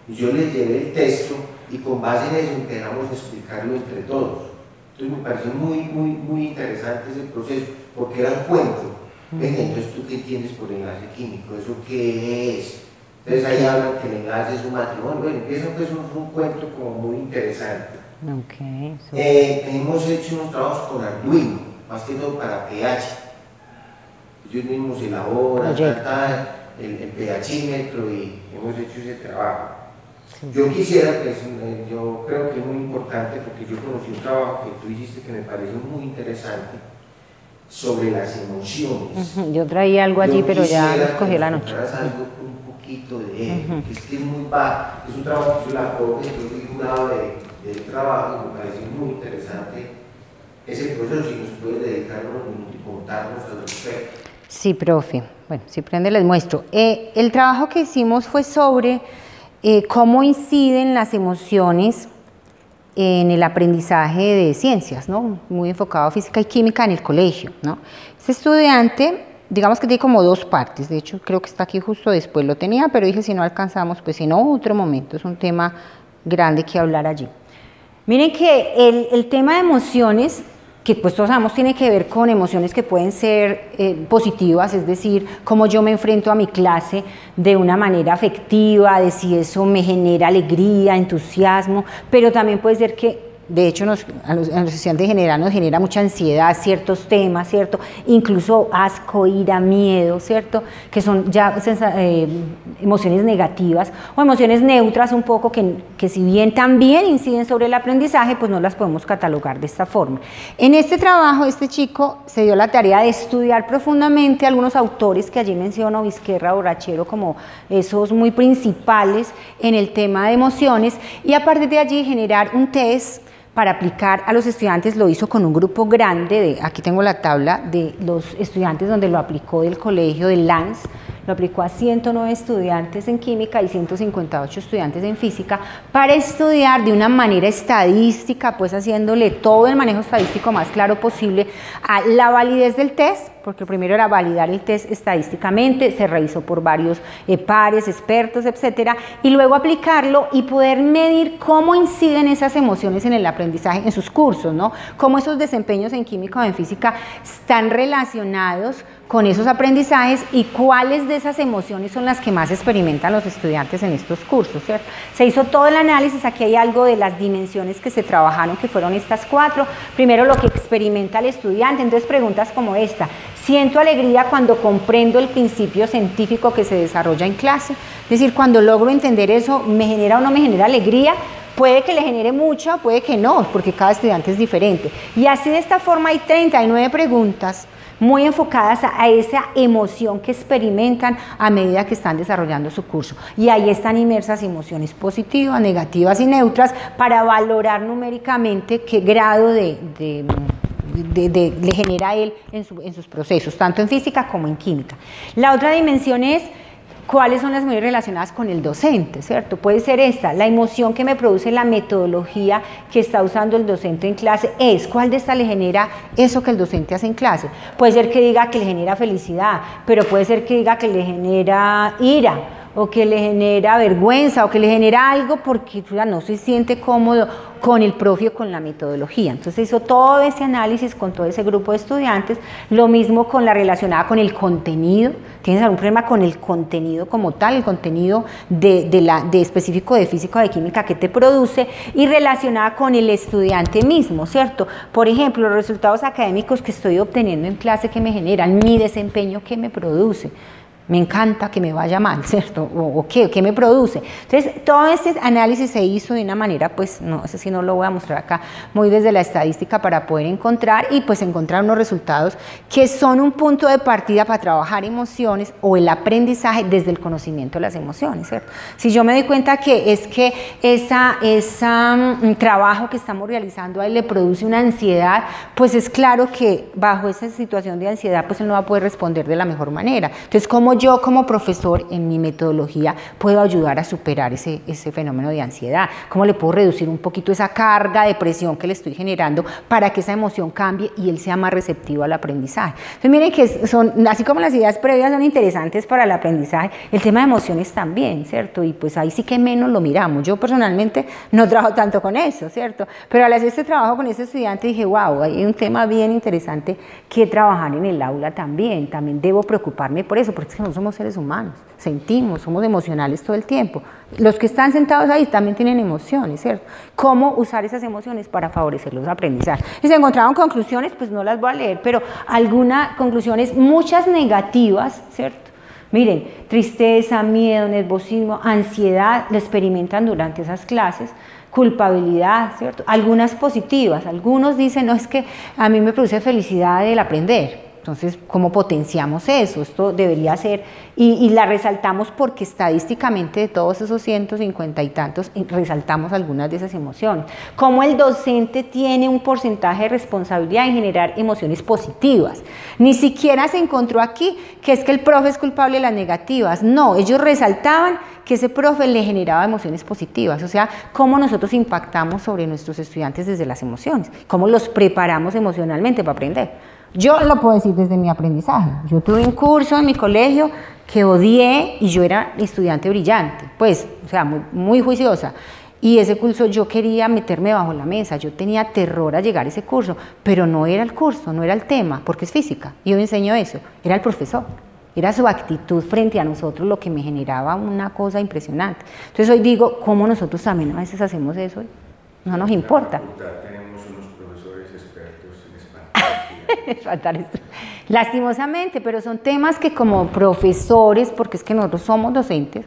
Y yo les llevé el texto y con base en eso empezamos a explicarlo entre todos. Entonces me pareció muy interesante ese proceso, porque era un cuento. Venga, entonces tú qué entiendes por enlace químico, ¿eso qué es? Entonces ahí hablan que el enlace es un matrimonio. Bueno, empieza pues un cuento como muy interesante. Hemos hecho unos trabajos con Arduino, más que todo para pH. Ellos mismos elaboran el pHímetro y hemos hecho ese trabajo. Yo quisiera, pues, yo creo que es muy importante porque yo conocí un trabajo que tú hiciste que me pareció muy interesante sobre las emociones. Yo traía algo allí, pero ya lo escogí la noche. Algo un poquito de él, es que es muy bajo, es un trabajo que yo la pongo, yo fui jurado del trabajo, me parece muy interesante ese proceso, si nos puedes dedicar unos minutos y contarnos al respecto. Sí, profe. Bueno, si prende les muestro. El trabajo que hicimos fue sobre cómo inciden las emociones en el aprendizaje de ciencias, ¿no? Muy enfocado a física y química en el colegio, ¿no? Este estudiante, digamos que tiene como dos partes, de hecho creo que está aquí justo después, lo tenía, pero dije si no alcanzamos, pues en otro momento, es un tema grande que hablar allí. Miren que el tema de emociones, que pues todos sabemos tiene que ver con emociones que pueden ser positivas, es decir, cómo yo me enfrento a mi clase de una manera afectiva, de si eso me genera alegría, entusiasmo, pero también puede ser que, de hecho, a los estudiantes en general nos genera mucha ansiedad ciertos temas, ¿cierto? Incluso asco, ira, miedo, ¿cierto? Que son ya emociones negativas o emociones neutras un poco que si bien también inciden sobre el aprendizaje, pues no las podemos catalogar de esta forma. En este trabajo, este chico se dio la tarea de estudiar profundamente algunos autores que allí menciono, Vizquerra, Borrachero, como esos muy principales en el tema de emociones, y a partir de allí generar un test para aplicar a los estudiantes. Lo hizo con un grupo grande, aquí tengo la tabla de los estudiantes donde lo aplicó del colegio de Lanz, lo aplicó a 109 estudiantes en química y 158 estudiantes en física para estudiar de una manera estadística, pues haciéndole todo el manejo estadístico más claro posible a la validez del test, porque primero era validar el test estadísticamente, se revisó por varios pares, expertos, etcétera, y luego aplicarlo y poder medir cómo inciden esas emociones en el aprendizaje en sus cursos, ¿no? Cómo esos desempeños en química o en física están relacionados con esos aprendizajes y cuáles de esas emociones son las que más experimentan los estudiantes en estos cursos, ¿cierto? Se hizo todo el análisis, aquí hay algo de las dimensiones que se trabajaron, que fueron estas 4. Primero, lo que experimenta el estudiante, entonces preguntas como esta: ¿siento alegría cuando comprendo el principio científico que se desarrolla en clase? Es decir, cuando logro entender eso, ¿me genera o no me genera alegría? Puede que le genere mucho, puede que no, porque cada estudiante es diferente. Y así de esta forma hay 39 preguntas muy enfocadas a esa emoción que experimentan a medida que están desarrollando su curso. Y ahí están inmersas emociones positivas, negativas y neutras para valorar numéricamente qué grado le genera a él en sus procesos, tanto en física como en química. La otra dimensión es cuáles son las emociones relacionadas con el docente, ¿cierto? Puede ser esta: la emoción que me produce la metodología que está usando el docente en clase ¿cuál de estas le genera eso que el docente hace en clase? Puede ser que diga que le genera felicidad, pero puede ser que diga que le genera ira, o que le genera vergüenza, o que le genera algo porque no se siente cómodo con el profe o con la metodología. Entonces hizo todo ese análisis con todo ese grupo de estudiantes, lo mismo con la relacionada con el contenido. ¿Tienes algún problema con el contenido como tal, el contenido de específico de física o de química que te produce? Y relacionada con el estudiante mismo, ¿cierto? Por ejemplo, los resultados académicos que estoy obteniendo en clase, que me generan, mi desempeño que me produce. me encanta que me vaya mal, ¿cierto? ¿O qué me produce? Entonces, todo este análisis se hizo de una manera, pues, no sé si no lo voy a mostrar acá, muy desde la estadística para poder encontrar y pues encontrar unos resultados que son un punto de partida para trabajar emociones o el aprendizaje desde el conocimiento de las emociones, ¿cierto? Si yo me doy cuenta que es que ese trabajo que estamos realizando a él le produce una ansiedad, pues es claro que bajo esa situación de ansiedad, pues él no va a poder responder de la mejor manera. Entonces, ¿cómo yo como profesor en mi metodología puedo ayudar a superar ese fenómeno de ansiedad? ¿Cómo le puedo reducir un poquito esa carga de presión que le estoy generando para que esa emoción cambie y él sea más receptivo al aprendizaje? Entonces miren que son, así como las ideas previas son interesantes para el aprendizaje, el tema de emociones también, ¿cierto? Y pues ahí sí que menos lo miramos. Yo personalmente no trabajo tanto con eso, ¿cierto? Pero al hacer este trabajo con este estudiante dije, wow, hay un tema bien interesante que trabajar en el aula también debo preocuparme por eso, porque es que no somos seres humanos, sentimos, somos emocionales todo el tiempo. Los que están sentados ahí también tienen emociones, ¿cierto? ¿Cómo usar esas emociones para favorecer los aprendizajes? Y se encontraron conclusiones, pues no las voy a leer, pero algunas conclusiones, muchas negativas, ¿cierto? Miren, tristeza, miedo, nerviosismo, ansiedad, lo experimentan durante esas clases, culpabilidad, ¿cierto? Algunas positivas, algunos dicen, no, es que a mí me produce felicidad el aprender. Entonces, ¿cómo potenciamos eso? Esto debería ser, y la resaltamos porque estadísticamente de todos esos 150 y tantos, resaltamos algunas de esas emociones. Cómo el docente tiene un porcentaje de responsabilidad en generar emociones positivas. Ni siquiera se encontró aquí que es que el profe es culpable de las negativas. No, ellos resaltaban que ese profe le generaba emociones positivas. O sea, cómo nosotros impactamos sobre nuestros estudiantes desde las emociones, cómo los preparamos emocionalmente para aprender. Yo lo puedo decir desde mi aprendizaje. Yo tuve un curso en mi colegio que odié y yo era estudiante brillante, pues, o sea, muy juiciosa. Y ese curso yo quería meterme bajo la mesa, yo tenía terror a llegar a ese curso, pero no era el curso, no era el tema, porque es física. Yo enseño eso, era el profesor. Era su actitud frente a nosotros lo que me generaba una cosa impresionante. Entonces hoy digo, ¿cómo nosotros también a veces hacemos eso? No nos importa. Tenemos unos profesores expertos en espantar esto. Lastimosamente, pero son temas que como profesores, porque es que nosotros somos docentes,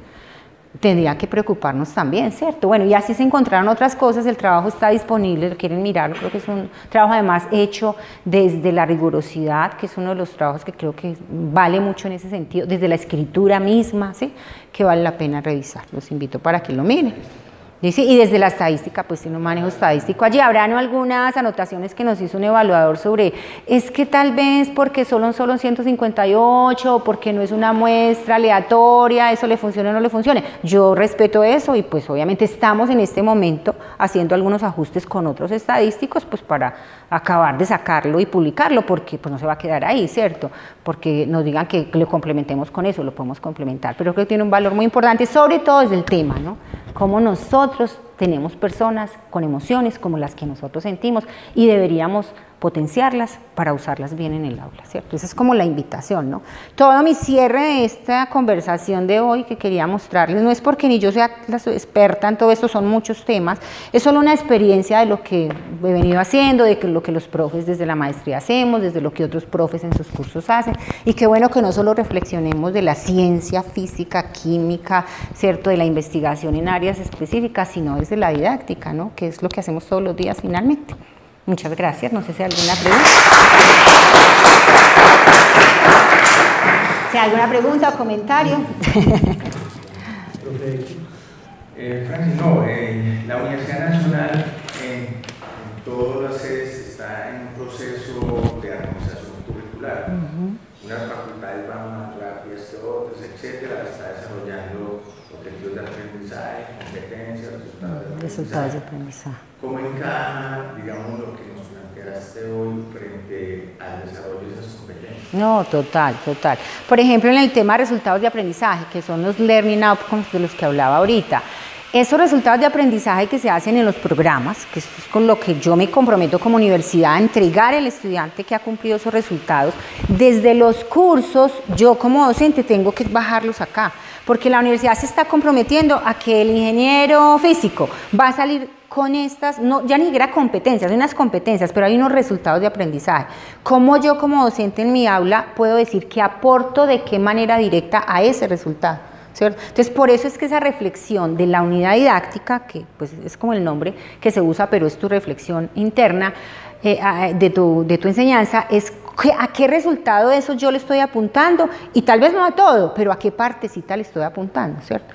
tendría que preocuparnos también, ¿cierto? Bueno, y así se encontraron otras cosas, el trabajo está disponible, lo quieren mirar, creo que es un trabajo además hecho desde la rigurosidad, que es uno de los trabajos que creo que vale mucho en ese sentido, desde la escritura misma, ¿sí? Que vale la pena revisar, los invito para que lo miren. Dice, y desde la estadística, pues tiene un manejo estadístico. Allí habrán algunas anotaciones que nos hizo un evaluador sobre, es que tal vez porque solo 158, o porque no es una muestra aleatoria, eso le funciona o no le funcione. Yo respeto eso y pues obviamente estamos en este momento haciendo algunos ajustes con otros estadísticos, pues para acabar de sacarlo y publicarlo, porque pues no se va a quedar ahí, ¿cierto? Porque nos digan que lo complementemos con eso, lo podemos complementar, pero creo que tiene un valor muy importante, sobre todo desde el tema, ¿no? Cómo nosotros tenemos personas con emociones como las que nosotros sentimos y deberíamos potenciarlas para usarlas bien en el aula, ¿cierto? Esa es como la invitación, ¿no? Todo mi cierre de esta conversación de hoy que quería mostrarles, no es porque ni yo sea la experta en todo esto, son muchos temas, es solo una experiencia de lo que he venido haciendo, de lo que los profes desde la maestría hacemos, desde lo que otros profes en sus cursos hacen, y qué bueno que no solo reflexionemos de la ciencia, física, química, ¿cierto? De la investigación en áreas específicas, sino desde la didáctica, ¿no? Que es lo que hacemos todos los días finalmente. Muchas gracias. No sé si hay alguna pregunta. Si hay alguna pregunta o comentario. Francis, no, la Universidad Nacional en todas las sedes está en un proceso de armonización curricular. Unas facultades van más rápidas que otras, etcétera, está desarrollando objetivos de aprendizaje, competencias, resultados de aprendizaje. ¿Cómo encaja, digamos, lo que nos planteaste hoy frente al desarrollo de esas competencias? No, total. Por ejemplo, en el tema de resultados de aprendizaje, que son los learning outcomes de los que hablaba ahorita, esos resultados de aprendizaje que se hacen en los programas, que es con lo que yo me comprometo como universidad a entregar al estudiante que ha cumplido esos resultados, desde los cursos, yo como docente tengo que bajarlos acá, porque la universidad se está comprometiendo a que el ingeniero físico va a salir con estas, no, ya ni siquiera competencias, hay unas competencias, pero hay unos resultados de aprendizaje. ¿Cómo yo como docente en mi aula puedo decir que aporto de qué manera directa a ese resultado? ¿Cierto? Entonces, por eso es que esa reflexión de la unidad didáctica, que pues es como el nombre que se usa, pero es tu reflexión interna de tu enseñanza, es a qué resultado de eso yo le estoy apuntando, y tal vez no a todo, pero a qué partecita le estoy apuntando, ¿cierto?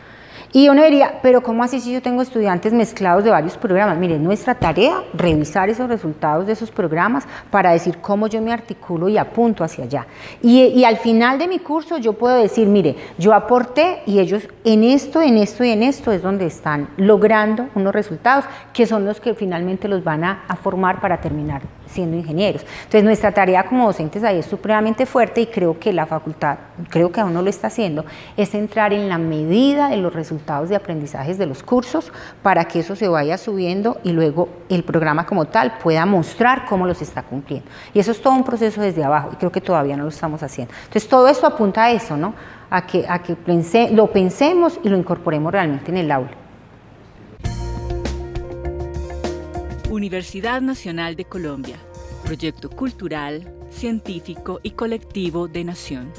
Y uno diría, pero ¿cómo así si yo tengo estudiantes mezclados de varios programas? Mire, nuestra tarea, revisar esos resultados de esos programas para decir cómo yo me articulo y apunto hacia allá. Y al final de mi curso yo puedo decir, mire, yo aporté y ellos en esto es donde están logrando unos resultados que son los que finalmente los van a formar para terminar siendo ingenieros. Entonces nuestra tarea como docentes ahí es supremamente fuerte, y creo que la facultad, creo que aún no lo está haciendo, es entrar en la medida de los resultados de aprendizajes de los cursos para que eso se vaya subiendo y luego el programa como tal pueda mostrar cómo los está cumpliendo. Y eso es todo un proceso desde abajo, y creo que todavía no lo estamos haciendo. Entonces todo esto apunta a eso, ¿no? A que lo pensemos y lo incorporemos realmente en el aula. Universidad Nacional de Colombia, proyecto cultural, científico y colectivo de nación.